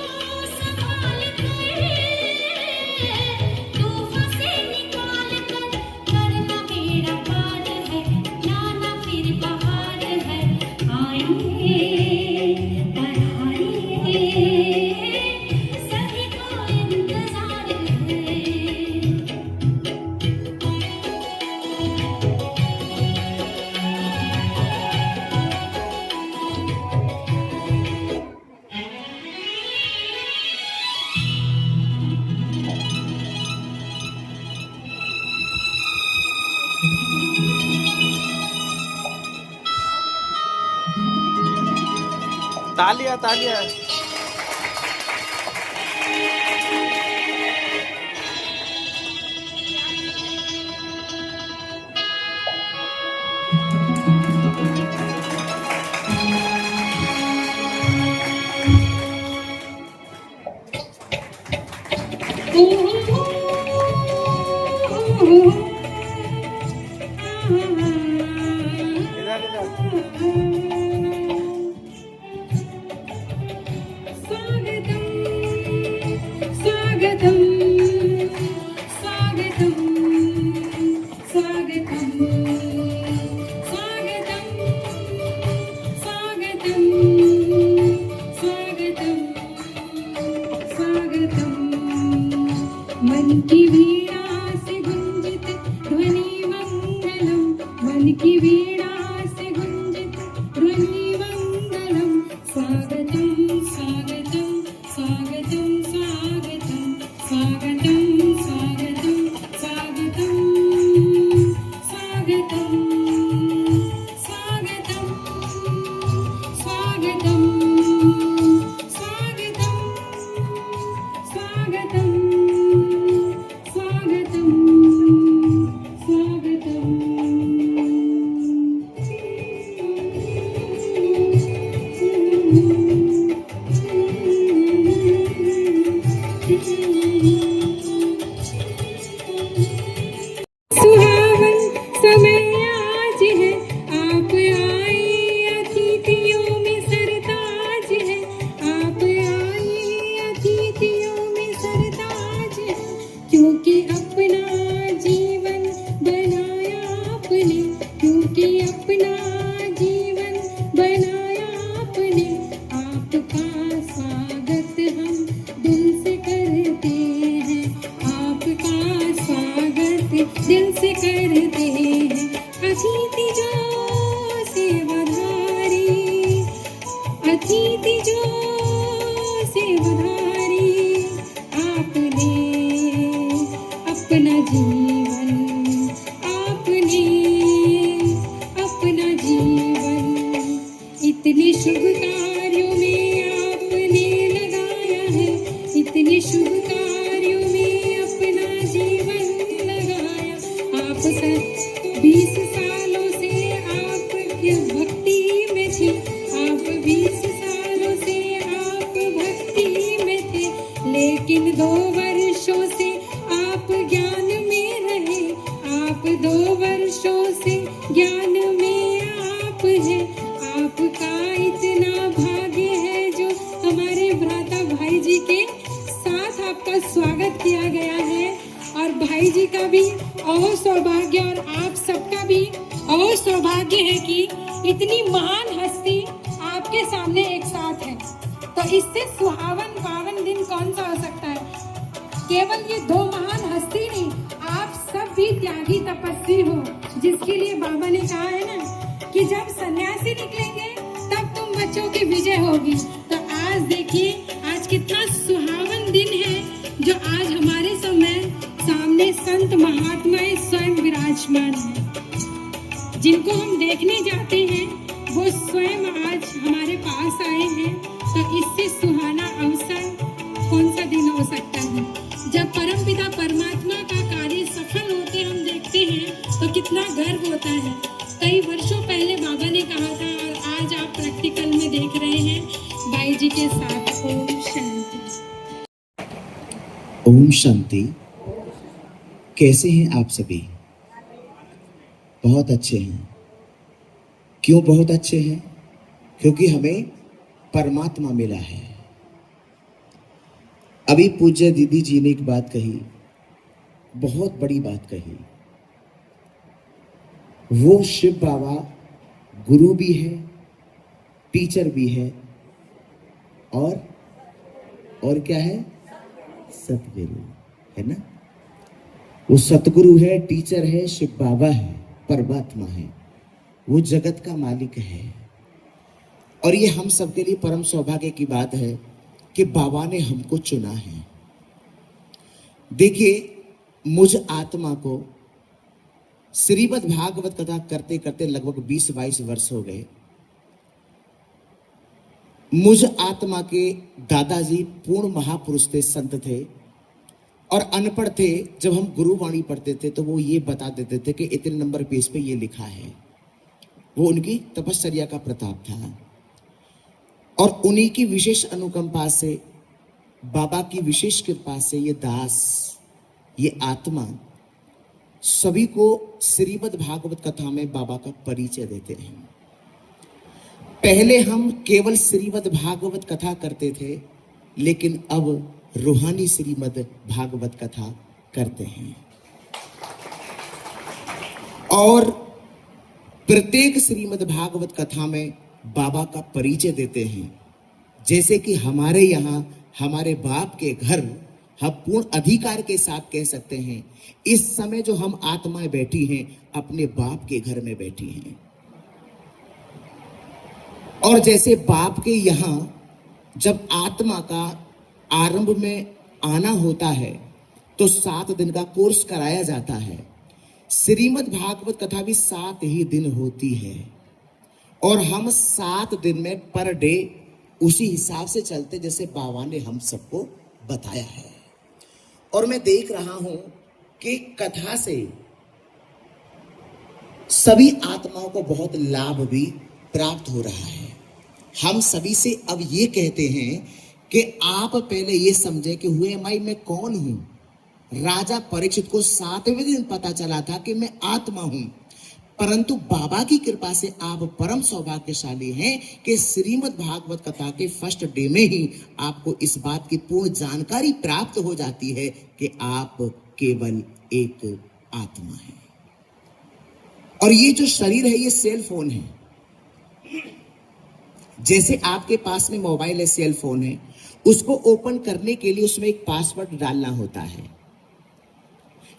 संभाल कर, तूफान से निकाल कर, करना बेड़ा पार है, लाना फिर बहार है, आइए पढ़ाइए, सभी को इंतजार है। तालियां तालियां। इधर इधर। स्वागतम स्वागतम स्वागतम स्वागतम स्वागतम स्वागतम स्वागतम मन की वीणा से गुंजित ध्वनि मंगलम, मन की वीणा से गुंजित ध्वनि मंगलम, स्वागतम स्वागतम स्वागतम स्वागतम स्वागतम स्वागतम स्वागतम स्वागतम स्वागतम स्वागतम स्वागतम स्वागतम सुहावन समय आज है, आप आए अतिथियों में सरताज है, आप आए अतिथियों में सरताज है, क्योंकि अपना जीवन बनाया आपने, क्योंकि अपना जीवन बनाया आपने, आपका स्वागत हम दिल से करते हैं, आपका स्वागत दिल से करते हैं, अतिथि जो सेवाधारी, अतिथि जो सेवाधारी, आपने अपना जीवन, आपने अपना जीवन इतने शुभ कार्यों में आपने लगाया है, इतने शुभ कार्यों में अपना जीवन लगाया, आप सर 20 सालों से आपकी भक्ति में थे, आप 20 सालों से आप भक्ति में थे, लेकिन 2 वर्षों से आप ज्ञान में रहे, आप 2 वर्षों से ज्ञान में आप हैं, आपका इतना भाग्य है जो हमारे भ्राता भाई जी के साथ आपका स्वागत किया गया है, और भाई जी का भी और सौभाग्य और आप सबका भी और सौभाग्य है कि इतनी महान हस्ती आपके सामने एक साथ है। तो इससे सुहावन पावन दिन कौन सा हो सकता है? केवल ये 2 महान हस्ती नहीं, आप सब भी त्यागी तपस्वी हो, जिसके लिए बाबा ने कहा है ना कि जब सन्यासी निकलेंगे तब तुम बच्चों की विजय होगी। तो आज देखिए, आज कितना सुहावन दिन है जो आज हमारे सामने संत महात्माएं स्वयं विराजमान हैं, जिनको हम देखने जाते हैं वो स्वयं आज हमारे पास आए हैं। तो इससे सुहाना अवसर कौन सा दिन हो सकता है? जब परमपिता परमात्मा का कार्य सफल होते हम देखते हैं तो कितना गर्व होता है। कई वर्षों पहले बाबा ने कहा था और आज आप प्रैक्टिकल में देख रहे हैं भाई जी के साथ। ओम शांति। ओम शांति। कैसे हैं आप सभी? बहुत अच्छे हैं। क्यों बहुत अच्छे हैं? क्योंकि हमें परमात्मा मिला है। अभी पूज्य दीदी जी ने एक बात कही, बहुत बड़ी बात कही। वो शिव बाबा गुरु भी है, टीचर भी है, और क्या है? सतगुरु है ना। वो सतगुरु है, टीचर है, शिव बाबा है, परमात्मा है, वो जगत का मालिक है। और ये हम सबके लिए परम सौभाग्य की बात है कि बाबा ने हमको चुना है। देखिए, मुझ आत्मा को श्रीमद् भागवत कथा करते करते लगभग 20-22 वर्ष हो गए। मुझ आत्मा के दादाजी पूर्ण महापुरुष थे, संत थे और अनपढ़ थे। जब हम गुरुवाणी पढ़ते थे तो वो ये बता देते थे कि इतने नंबर पेज पे ये लिखा है। वो उनकी तपश्चर्या का प्रताप था और उन्हीं की विशेष अनुकंपा से, बाबा की विशेष कृपा से ये दास, ये आत्मा सभी को श्रीमद् भागवत कथा में बाबा का परिचय देते हैं। पहले हम केवल श्रीमद् भागवत कथा करते थे, लेकिन अब रूहानी श्रीमद् भागवत कथा करते हैं और प्रत्येक श्रीमद् भागवत कथा में बाबा का परिचय देते हैं। जैसे कि हमारे यहाँ हमारे बाप के घर हम पूर्ण अधिकार के साथ कह सकते हैं, इस समय जो हम आत्माएं बैठी हैं अपने बाप के घर में बैठी हैं। और जैसे बाप के यहाँ जब आत्मा का आरंभ में आना होता है तो 7 दिन का कोर्स कराया जाता है। श्रीमद् भागवत कथा भी 7 ही दिन होती है और हम 7 दिन में पर डे उसी हिसाब से चलते जैसे बाबा ने हम सबको बताया है। और मैं देख रहा हूं कि कथा से सभी आत्माओं को बहुत लाभ भी प्राप्त हो रहा है। हम सभी से अब ये कहते हैं कि आप पहले ये समझे कि हुए माई मैं कौन हूं। राजा परीक्षित को 7वें दिन पता चला था कि मैं आत्मा हूं, परंतु बाबा की कृपा से आप परम सौभाग्यशाली हैं कि श्रीमद् भागवत कथा के फर्स्ट डे में ही आपको इस बात की पूर्ण जानकारी प्राप्त हो जाती है कि आप केवल एक आत्मा हैं। और ये जो शरीर है ये सेल फोन है। जैसे आपके पास में मोबाइल है, सेल फोन है, उसको ओपन करने के लिए उसमें एक पासवर्ड डालना होता है।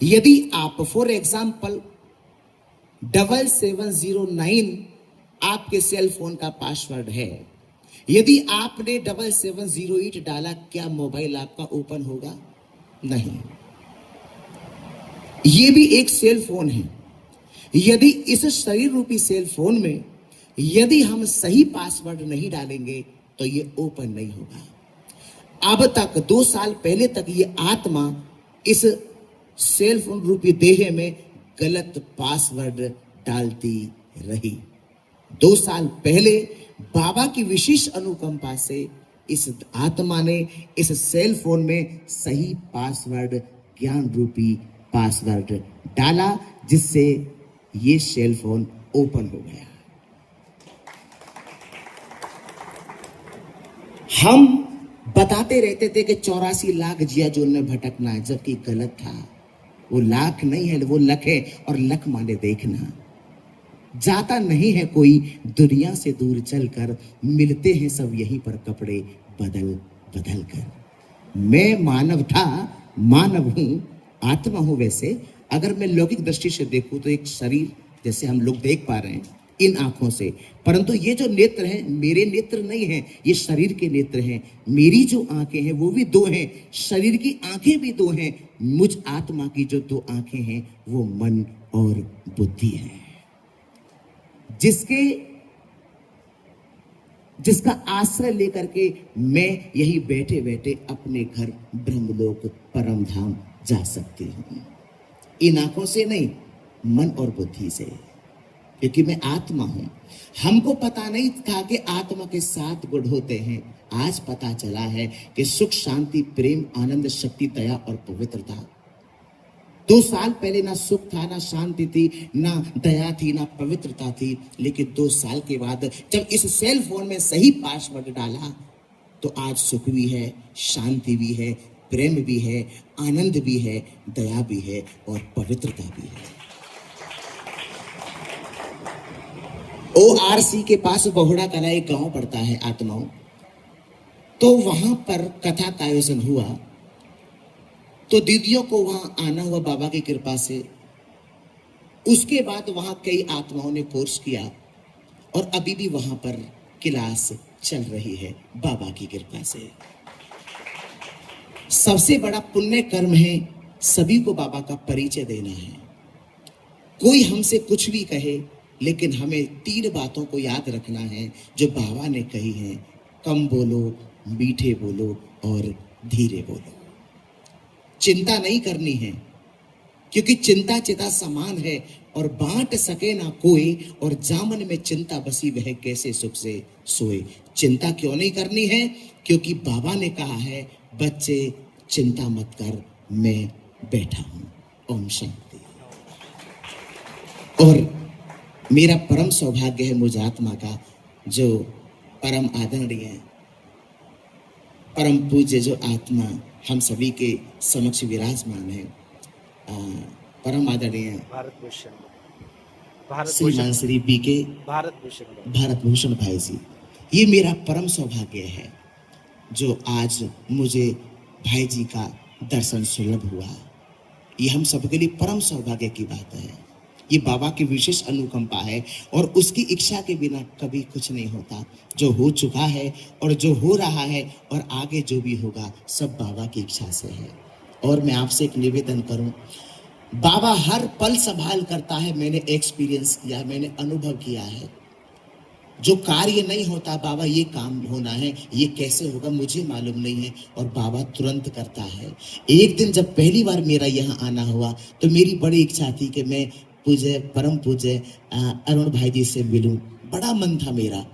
यदि आप फॉर एग्जाम्पल 7709 आपके सेल फोन का पासवर्ड है, यदि आपने 7708 डाला, क्या मोबाइल आपका ओपन होगा? नहीं। ये भी एक सेल फोन है। यदि इस शरीर रूपी सेल फोन में यदि हम सही पासवर्ड नहीं डालेंगे तो ये ओपन नहीं होगा। अब तक 2 साल पहले तक ये आत्मा इस सेल फोन रूपी देह में गलत पासवर्ड डालती रही। 2 साल पहले बाबा की विशेष अनुकंपा से इस आत्मा ने इस सेल फोन में सही पासवर्ड, ज्ञान रूपी पासवर्ड डाला, जिससे ये सेल फोन ओपन हो गया। हम बताते रहते थे कि 84 लाख जिया जोन में भटकना है, जबकि गलत था। वो लाख नहीं है, वो लख है, और लख माने देखना। जाता नहीं है कोई दुनिया से दूर चलकर, मिलते हैं सब यहीं पर कपड़े बदल बदल कर। मैं मानव था, मानव हूं, आत्मा हूं। वैसे अगर मैं लौकिक दृष्टि से देखूं तो एक शरीर जैसे हम लोग देख पा रहे हैं इन आंखों से, परंतु ये जो नेत्र हैं मेरे नेत्र नहीं हैं, ये शरीर के नेत्र हैं। मेरी जो आंखें हैं वो भी 2 हैं, शरीर की आंखें भी 2 हैं। मुझ आत्मा की जो 2 आंखें हैं वो मन और बुद्धि है, जिसका आश्रय लेकर के मैं यही बैठे बैठे अपने घर ब्रह्मलोक परम धाम जा सकती हूं। इन आंखों से नहीं, मन और बुद्धि से, क्योंकि मैं आत्मा हूं। हमको पता नहीं था कि आत्मा के 7 गुण होते हैं। आज पता चला है कि सुख, शांति, प्रेम, आनंद, शक्ति, दया और पवित्रता। 2 साल पहले ना सुख था, ना शांति थी, ना दया थी, ना पवित्रता थी, लेकिन 2 साल के बाद जब इस सेल फोन में सही पासवर्ड डाला तो आज सुख भी है, शांति भी है, प्रेम भी है, आनंद भी है, दया भी है और पवित्रता भी है। ORC के पास बहुड़ा कला एक गांव पड़ता है आत्माओं, तो वहां पर कथा का आयोजन हुआ, तो दीदियों को वहां आना हुआ बाबा की कृपा से। उसके बाद वहां कई आत्माओं ने कोर्स किया और अभी भी वहां पर क्लास चल रही है बाबा की कृपा से। सबसे बड़ा पुण्य कर्म है सभी को बाबा का परिचय देना है। कोई हमसे कुछ भी कहे, लेकिन हमें 3 बातों को याद रखना है जो बाबा ने कही है। कम बोलो, मीठे बोलो और धीरे बोलो। चिंता नहीं करनी है, क्योंकि चिंता चिता समान है और बांट सके ना कोई, और जामन में चिंता बसी वह कैसे सुख से सोए। चिंता क्यों नहीं करनी है? क्योंकि बाबा ने कहा है, बच्चे चिंता मत कर, मैं बैठा हूं। ओम शांति। और मेरा परम सौभाग्य है मुझ आत्मा का, जो परम आदरणीय, परम पूज्य जो आत्मा हम सभी के समक्ष विराजमान है, परम आदरणीय भारत भूषण श्रीमान श्री बीके भारत भूषण भारत भूषण भाई जी, ये मेरा परम सौभाग्य है जो आज मुझे भाई जी का दर्शन सुलभ हुआ। ये हम सबके लिए परम सौभाग्य की बात है। ये बाबा की विशेष अनुकंपा है और उसकी इच्छा के बिना कभी कुछ नहीं होता। जो हो चुका है और जो हो रहा है और आगे जो भी होगा, सब बाबा की इच्छा से है। और मैं आपसे एक निवेदन करूं, बाबा हर पल संभाल करता है। मैंने एक्सपीरियंस किया, मैंने अनुभव किया है। जो कार्य नहीं होता, बाबा ये काम होना है, ये कैसे होगा मुझे मालूम नहीं है, और बाबा तुरंत करता है। एक दिन जब पहली बार मेरा यहाँ आना हुआ तो मेरी बड़ी इच्छा थी कि मैं पूज्य परम पूज्य अरुण भाई जी से मिलूं। बड़ा मन था मेरा,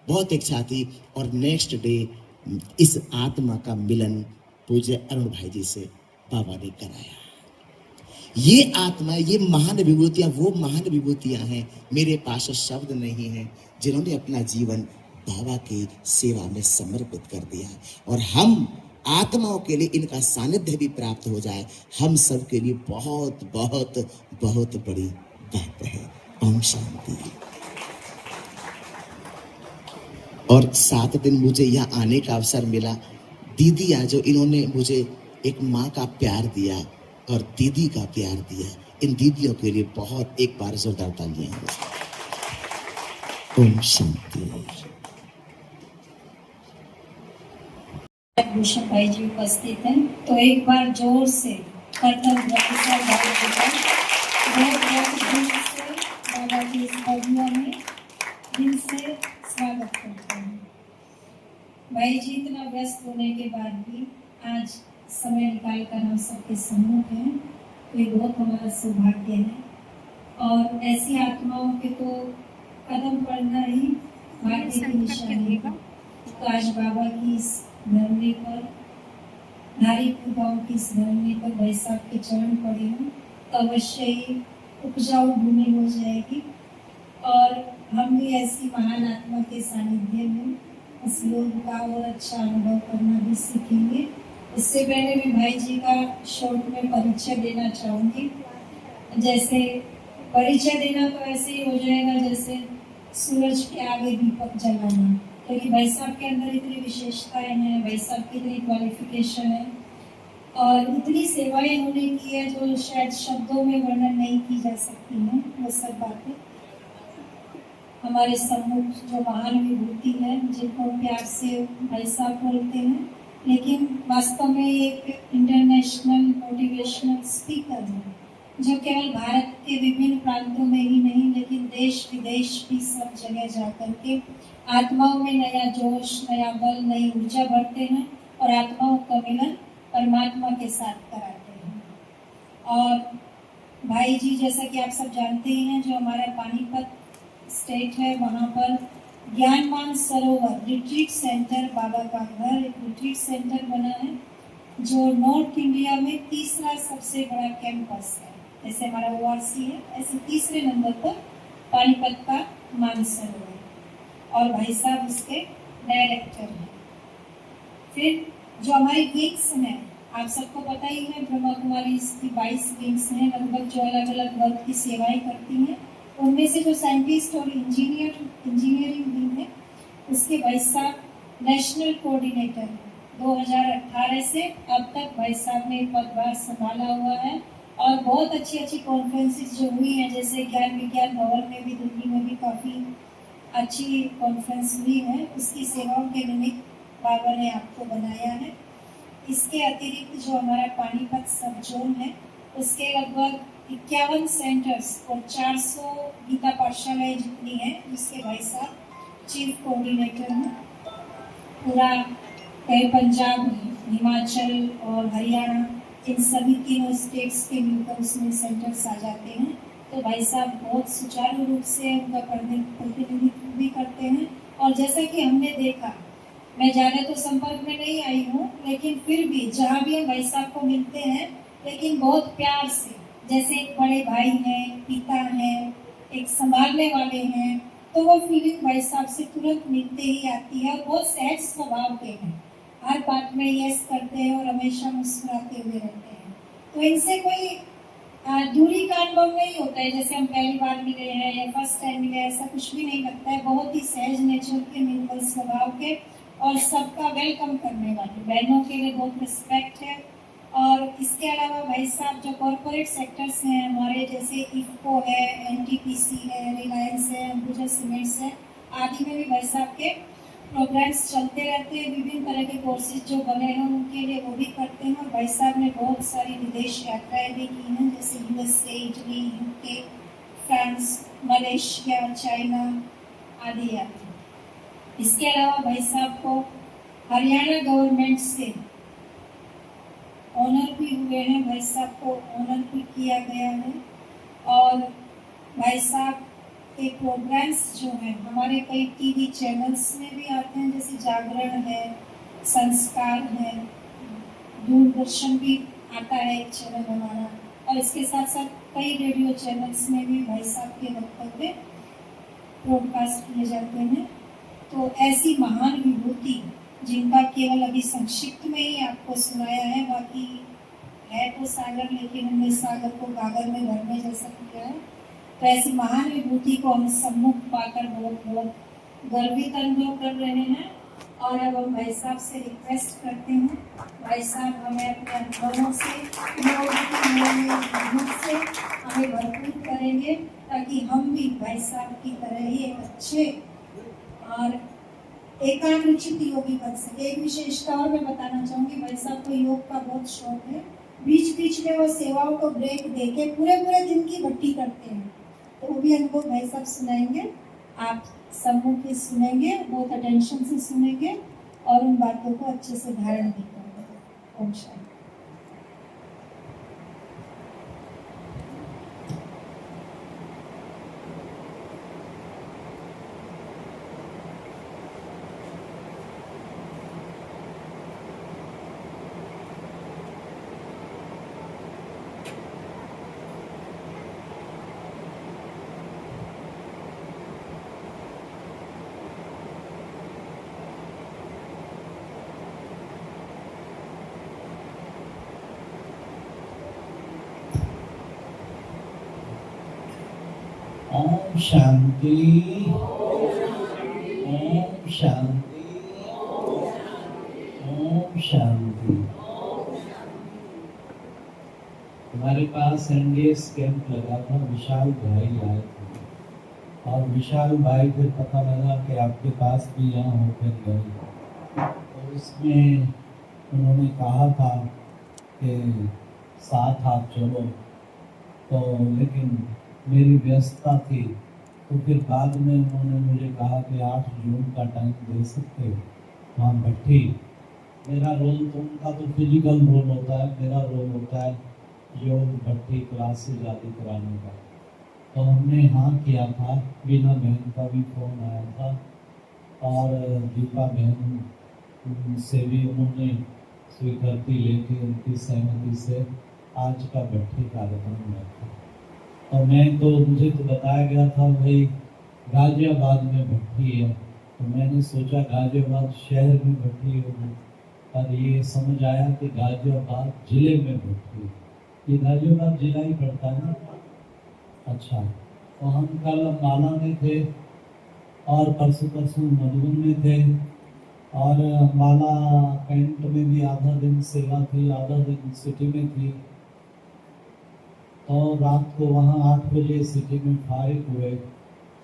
बहुत इच्छा थी। और नेक्स्ट डे इस आत्मा का मिलन पूज्य अरुण भाई जी से बाबा ने कराया। ये आत्मा, ये महान विभूतियां वो महान विभूतियां हैं, मेरे पास शब्द नहीं है, जिन्होंने अपना जीवन बाबा की सेवा में समर्पित कर दिया। और हम आत्माओं के लिए इनका सानिध्य भी प्राप्त हो जाए, हम सब के लिए बहुत बहुत बहुत बड़ी बात है। ओम शांति। और 7 दिन मुझे यहाँ आने का अवसर मिला। दीदियां जो इन्होंने मुझे एक माँ का प्यार दिया और दीदी का प्यार दिया, इन दीदियों के लिए बहुत, एक बार जोरदार तालियां। ओम शांति। भूषण भाई जी उपस्थित हैं, तो एक बार जोर से कर्तव्य बहुत दिल से बाबा की इस पदवियों में दिल से स्वागत करते हैं। भाई जी इतना व्यस्त होने के बाद भी आज समय निकाल कर हम सबके सम्मुख हैं, तो ये बहुत हमारा सौभाग्य है। और ऐसी आत्माओं के तो कदम पड़ना ही भाग्य की निशानी है। तो आज बाबा की इस धरने पर, नारीपुर गांव की इस धरने पर भाई साहब के चरण पड़े हैं, तो अवश्य ही उपजाऊ भूमि हो जाएगी और हम भी ऐसी महान आत्मा के सानिध्य में इस योग का और अच्छा अनुभव करना भी सीखेंगे। इससे पहले मैं भाई जी का शॉर्ट में परिचय देना चाहूँगी। जैसे परिचय देना तो ऐसे ही हो जाएगा जैसे सूरज के आगे दीपक जलाना, क्योंकि भाई साहब के अंदर इतनी विशेषताएं हैं, भाई साहब की इतनी क्वालिफिकेशन है और इतनी सेवाएं होने की है जो शायद शब्दों में वर्णन नहीं की जा सकती हैं। वो सब बातें हमारे सम्मुख जो महान विभूति है, जिनको प्यार से भाई साहब बोलते हैं, लेकिन वास्तव में एक इंटरनेशनल मोटिवेशनल स्पीकर है जो केवल भारत के विभिन्न प्रांतों में ही नहीं, लेकिन देश विदेश भी सब जगह जा करके आत्माओं में नया जोश, नया बल, नई ऊर्जा भरते हैं और आत्माओं का मिलन परमात्मा के साथ कराते हैं। और भाई जी, जैसा कि आप सब जानते हैं, जो हमारा पानीपत स्टेट है, वहाँ पर ज्ञानमान सरोवर रिट्रीट सेंटर, बाबा का घर एक रिट्रीट सेंटर बना है जो नॉर्थ इंडिया में तीसरा सबसे बड़ा कैंपस है। जैसे हमारा ORC है, ऐसे तीसरे नंबर पर पानीपत का मानसरोवर है और भाई साहब उसके डायरेक्टर हैं। फिर जो हमारी विंग्स हैं, आप सबको पता ही है, ब्रह्मा कुमारी की 22 विंग्स हैं लगभग, जो अलग अलग वर्ग की सेवाएं करती हैं। उनमें से जो साइंटिस्ट और इंजीनियरिंग विंग है, उसके भाई साहब नेशनल कोऑर्डिनेटर हैं। 2018 से अब तक भाई साहब ने पदभार संभाला हुआ है और बहुत अच्छी अच्छी कॉन्फ्रेंसेस जो हुई हैं, जैसे ज्ञान विज्ञान भवन में भी, दिल्ली में भी काफ़ी अच्छी कॉन्फ्रेंस हुई है। उसकी सेवाओं के निमित्त बाबा ने आपको बनाया है। इसके अतिरिक्त जो हमारा पानीपत सब जोन है, उसके लगभग 51 सेंटर्स और 400 गीता पाठशालाएं जितनी हैं, जिसके भाई साहब चीफ कोऑर्डिनेटर हैं। पूरा पंजाब, हिमाचल और हरियाणा, इन सभी तीनों स्टेट्स के मिलकर उसमें सेंटर्स आ जाते हैं। तो भाई साहब बहुत सुचारू रूप से उनका प्रतिनिधित्व भी करते हैं। और जैसा कि हमने देखा, मैं ज़्यादा तो संपर्क में नहीं आई हूँ, लेकिन फिर भी जहाँ भी हम भाई साहब को मिलते हैं, लेकिन बहुत प्यार से, जैसे एक बड़े भाई हैं, पिता हैं, एक संभालने वाले हैं, तो वो फीलिंग भाई साहब से तुरंत मिलते ही आती है। और बहुत सहज स्वभाव के हैं, हर बात में यस करते हैं और हमेशा मुस्कुराते हुए रहते हैं। तो इनसे कोई दूरी का अनुभव नहीं होता है, जैसे हम पहली बार मिले हैं या फर्स्ट टाइम मिले, ऐसा कुछ भी नहीं लगता है। बहुत ही सहज नेचर के, निर्मल स्वभाव के और सबका वेलकम करने वाले, बहनों के लिए बहुत रिस्पेक्ट है। और इसके अलावा भाई साहब जो कॉरपोरेट सेक्टर्स हैं हमारे, जैसे इफ्को है, NTPC है, रिलायंस है, अंबुजा सीमेंट्स है, आदि में भी भाई साहब के प्रोग्राम्स चलते रहते हैं। विभिन्न तरह के कोर्सेज जो बने हैं उनके लिए वो भी करते हैं। और भाई साहब ने बहुत सारी विदेश यात्राएं भी की हैं, जैसे USA, Italy, UK, France, Malaysia, China आदि आदि। इसके अलावा भाई साहब को हरियाणा गवर्नमेंट से ऑनर भी हुए हैं, भाई साहब को ऑनर भी किया गया है। और भाई साहब के प्रोग्राम्स जो हैं हमारे कई TV चैनल्स में भी आते हैं, जैसे जागरण है, संस्कार है, दूरदर्शन भी आता है एक चैनल हमारा, और इसके साथ साथ कई रेडियो चैनल्स में भी भाई साहब के वक्तव्य ब्रॉडकास्ट किए जाते हैं। तो ऐसी महान विभूति जिनका केवल अभी संक्षिप्त में ही आपको सुनाया है, बाकी है तो सागर, लेकिन हमने सागर को गागर में भरने जैसा किया है। तो ऐसी महान विभूति को हम सम्मुख पाकर बहुत बहुत गर्वित अनुभव कर रहे हैं। और अब हम भाई साहब से रिक्वेस्ट करते हैं, भाई साहब हमें अपने अनुभवों से हमें भरपूर करेंगे, ताकि हम भी भाई साहब की तरह ही एक अच्छे और एकाग्रचित योगी बन सके। एक विशेषता और मैं बताना चाहूँगी, भाई साहब को योग का बहुत शौक है। बीच बीच में वो सेवाओं को ब्रेक देके पूरे दिन की भट्टी करते हैं, तो वो भी हमको भाई साहब सुनाएंगे। आप सम्मुख ही सुनेंगे, बहुत अटेंशन से सुनेंगे और उन बातों को अच्छे से धारण भी करेंगे। ओम शांति। ओम शांति, ओम शांति, ओम शांति। हमारे पास NDS कैंप लगा था, विशाल भाई आए थे और विशाल भाई फिर पता लगा कि आपके पास भी यहाँ होकर गए, तो उसमें उन्होंने कहा था कि साथ आप चलो, तो लेकिन मेरी व्यस्तता थी, तो फिर बाद में उन्होंने मुझे कहा कि 8 जून का टाइम दे सकते हो वहाँ भट्टी। मेरा रोल तो, उनका तो फिजिकल रोल होता है, मेरा रोल होता है योग भट्टी क्लासेज आदि कराने का। तो हमने हाँ किया था, बीना बहन का भी फोन आया था और दीपा बहन से भी उन्होंने स्वीकृति लेके उनकी सहमति से आज का भट्टी कार्यक्रम रखा। और मुझे तो बताया गया था भाई गाजियाबाद में भट्टी है, तो मैंने सोचा गाजियाबाद शहर में भट्टी होगी, पर ये समझ आया कि गाजियाबाद जिले में भट्टी है। ये गाजियाबाद जिला ही पड़ता है ना। अच्छा, तो हम कल माला में थे और परसों मधुबन में थे, और माला कैंट में भी आधा दिन सेवा थी, आधा दिन सिटी में थी। तो रात को वहाँ 8 बजे सिटी में फारिग हुए।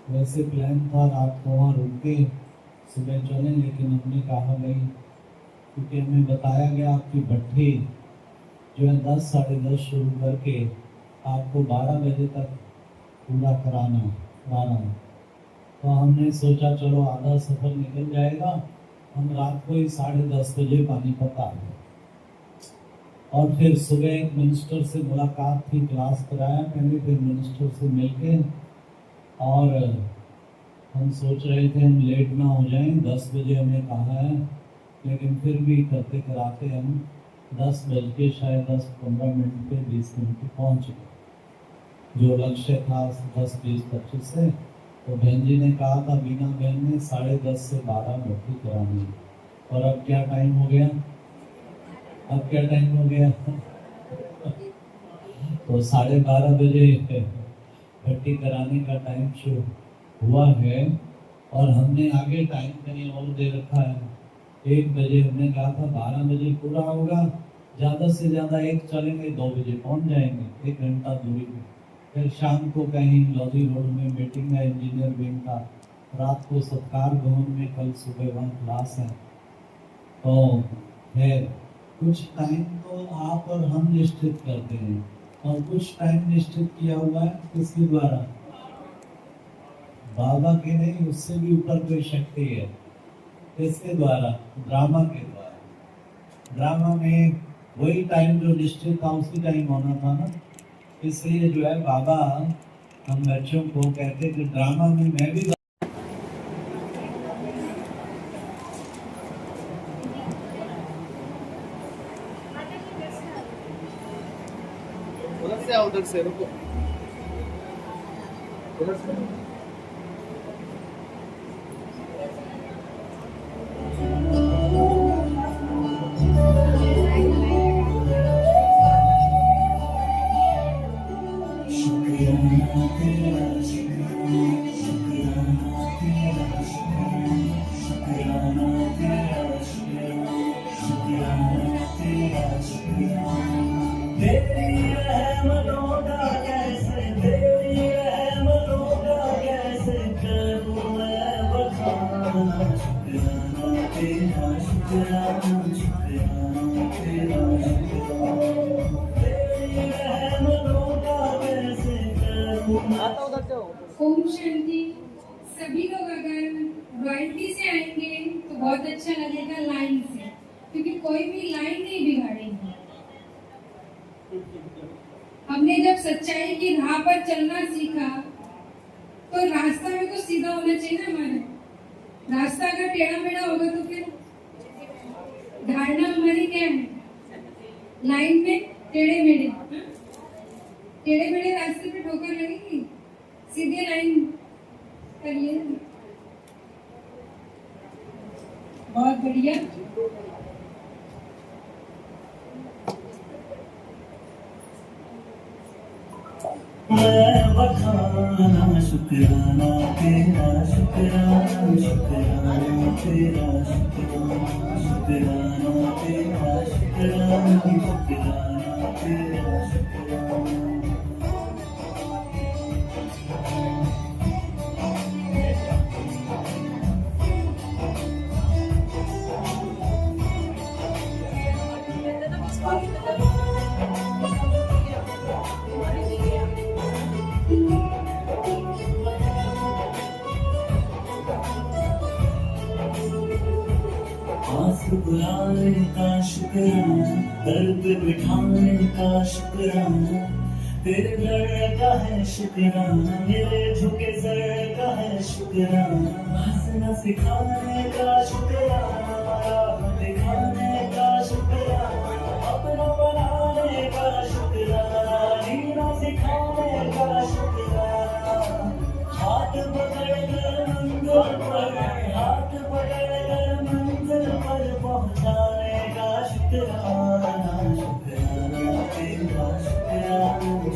वैसे प्लान था रात को वहाँ रुक के सुबह चलें, लेकिन हमने कहा नहीं, क्योंकि हमें बताया गया आपकी भट्टी जो है 10 साढ़े 10 शुरू करके आपको 12 बजे तक पूरा कराना है 12। तो हमने सोचा चलो आधा सफर निकल जाएगा, हम रात को ही 10:30 बजे पानीपत आ गए। और फिर सुबह एक मिनिस्टर से मुलाकात थी, क्लास कराया पहले, फिर मिनिस्टर से मिलके, और हम सोच रहे थे हम लेट ना हो जाएं, 10 बजे हमें कहा है, लेकिन फिर भी करते कराते हम 10 बज के शायद 10-15 मिनट पे 20 मिनट पे पहुँच गए। जो लक्ष्य था 10, 20, 25 से, तो बहन जी ने कहा था, बीना बहन ने 10:30 से 12 भर्ती करानी। और अब क्या टाइम हो गया? अब क्या टाइम हो गया? तो 12:30 बजे भर्ती कराने का टाइम शुरू हुआ है, और हमने आगे टाइम कहीं और दे रखा है। 1 बजे हमने कहा था 12 बजे पूरा होगा, ज़्यादा से ज़्यादा 1 चलेंगे, 2 बजे पहुंच जाएंगे, 1 घंटा दूरी पे। फिर शाम को कहीं लॉजी रोड में मीटिंग है इंजीनियर विंग का, रात को सत्कार भवन में, कल सुबह वहाँ क्लास है। तो है कुछ टाइम तो आप और हम निश्चित करते हैं, और कुछ टाइम निश्चित किया हुआ है किसके द्वारा? बाबा के नहीं, उससे भी ऊपर कोई शक्ति है। किसके द्वारा? ड्रामा के द्वारा। ड्रामा में वही टाइम जो निश्चित था उसी टाइम होना था ना। इसलिए जो है बाबा हम बच्चों को कहते कि ड्रामा में मैं भी उधर से रुको, उधर से। ओम शांति। सभी लोग अगर रॉयल्टी से आएंगे तो बहुत अच्छा लगेगा लाइन से, क्योंकि कोई भी लाइन नहीं बिगाड़ेगी। हमने जब सच्चाई की राह पर चलना सीखा तो रास्ता में तो सीधा होना चाहिए ना हमारा। रास्ता अगर टेढ़ा मेढ़ा होगा तो फिर धारणा हमारी क्या है? लाइन में टेढ़े मेढ़े रास्ते पे ठोकर लगेगी, सीधे लाइन करिए। बहुत बढ़िया। बखाना शुक्राना तेरा, शुक्राना शुक्राना तेरा, शुक्राना शुक्राना तेरा, शुक्राना शुक्राना तेरा, शुक्राना। आस बुलाने का शुक्राना, दर्द बिठाने का शुक्राना, तेरे दर का है शुक्राना, मेरे झुके सर का है शुक्राना, हंसना सिखाने का शुक्राना, राह दिखाने का शुक्राना।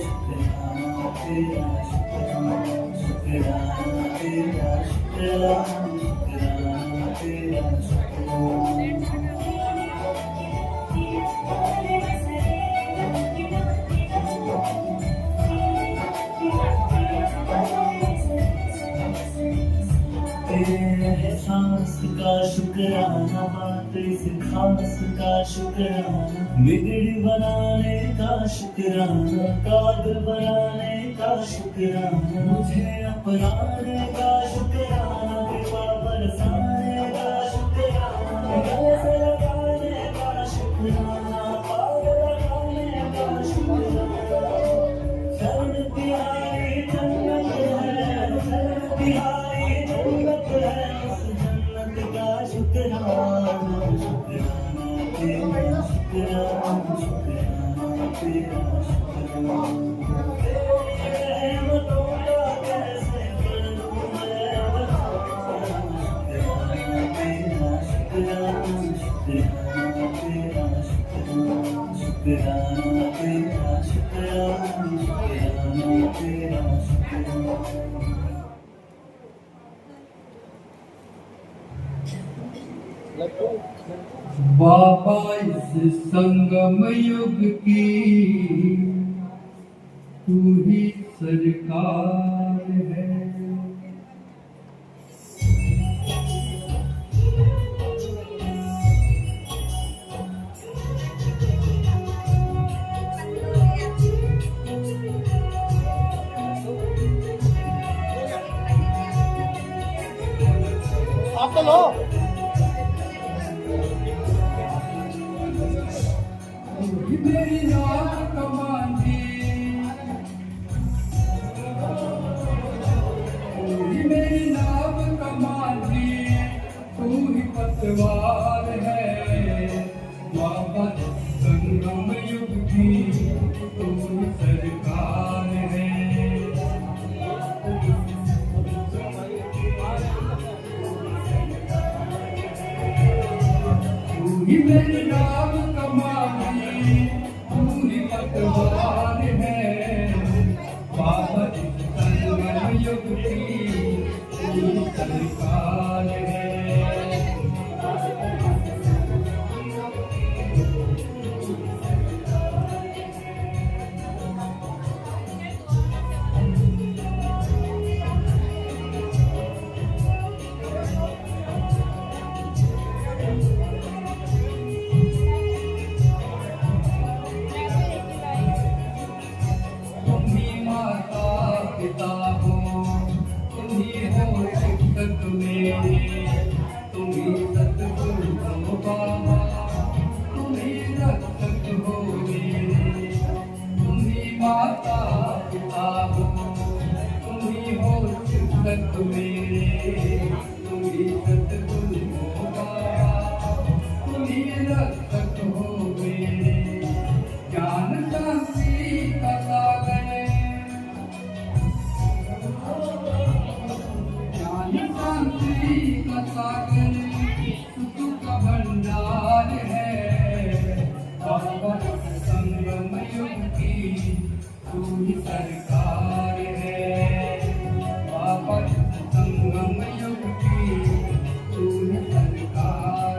शुक्राना तेरा शुक्राना शुक्राना तेरा शुक्राना शुक्राना तेरा शुक्राना तेरे सांस का शुक्राना बात इस खास का शुक्राना बिगड़ी बनाने का शुक्राना काबिल बनाने का शुक्राना मुझे अपनाने का शुक्राना कृपा बरसाने का शुक्राना गले से लगाने का शुक्राना पाग लगाने का शुक्राना शरण तिहारी जन्नत है शरण तिहारी जन्नत है उस जन्नत का शुक्राना शुक्राना तेरा शुक्राना शुक्राना तेरा शुक्राना तेरी रहमतों का कैसे करूं मैं बयान शुक्राना तेरा शुक्राना शुक्राना तेरा शुक्राना शुक्राना तेरा शुक्राना शुक्राना तेरा शुक्राना बाबा इस संगम युग की तू ही सरकार है। आप तो लो मेरी नाव कमांडी मेरी नाव कमांडी तू ही पतवार है। बाबा संगम युग की तू ही सरकार है। तू ही मेरी नाव कमांडी तू ही पतवार है। बाबा संगम युग की तू ही सरकार है। तुम्ही माता पिता हो तुम्ही हो शिक्षक मेरे तुम्ही सतगुरु हो बाबा तुम्ही रक्षक हो मेरे। तुम्ही माता पिता हो तुम्ही हो शिक्षक मेरे तुम्ही सतगुरु हो बाबा तुम्ही रक्षक हो मेरे। ज्ञान शांति का सागर ज्ञान शांति का सागर सुख का भंडार है। बाबा संगम युग की तू ही सरकार है। बाबा संगम युग की तू ही सरकार।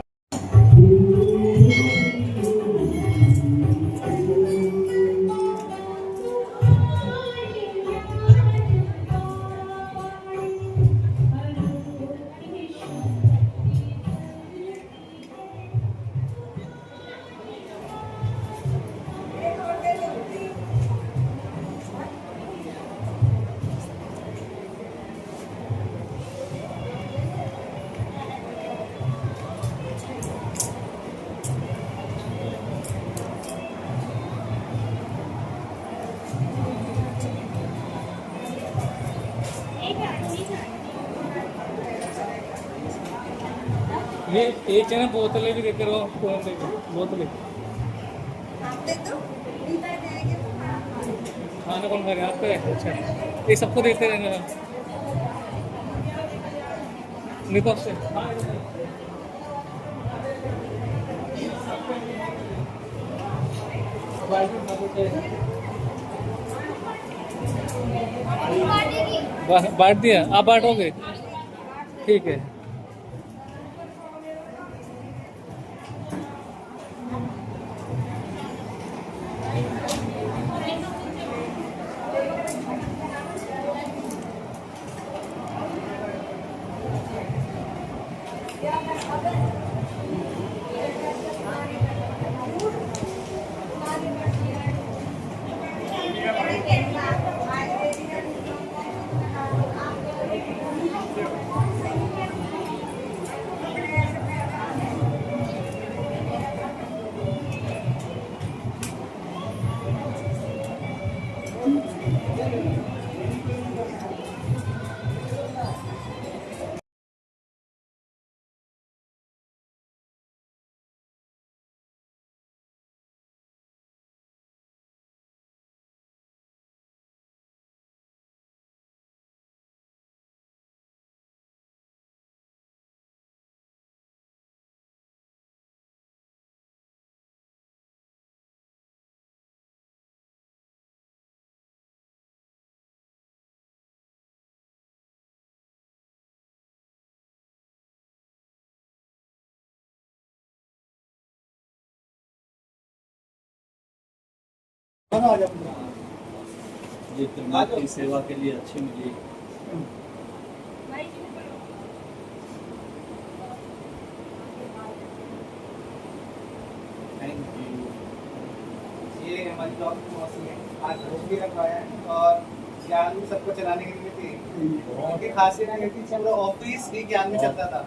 ये चैनल बोतलें भी देते रहो फोन से बोतलें आप दे दो इधर जाएंगे तो खाना कौन खा रहे हैं आपका है? अच्छा ये सबको देते रहना नहीं तो आपसे बांट दिया, आप बांटोगे? ठीक है। ये आपकी सेवा के लिए अच्छी मिली। Thank you. ये हमारी ब्लॉग की मौसी है, आज भोग भी रखवाया है और ज्ञान भी सबको चलाने के लिए थी। उनकी खासियत ये थी पूरा ऑफिस भी ज्ञान में चलता था।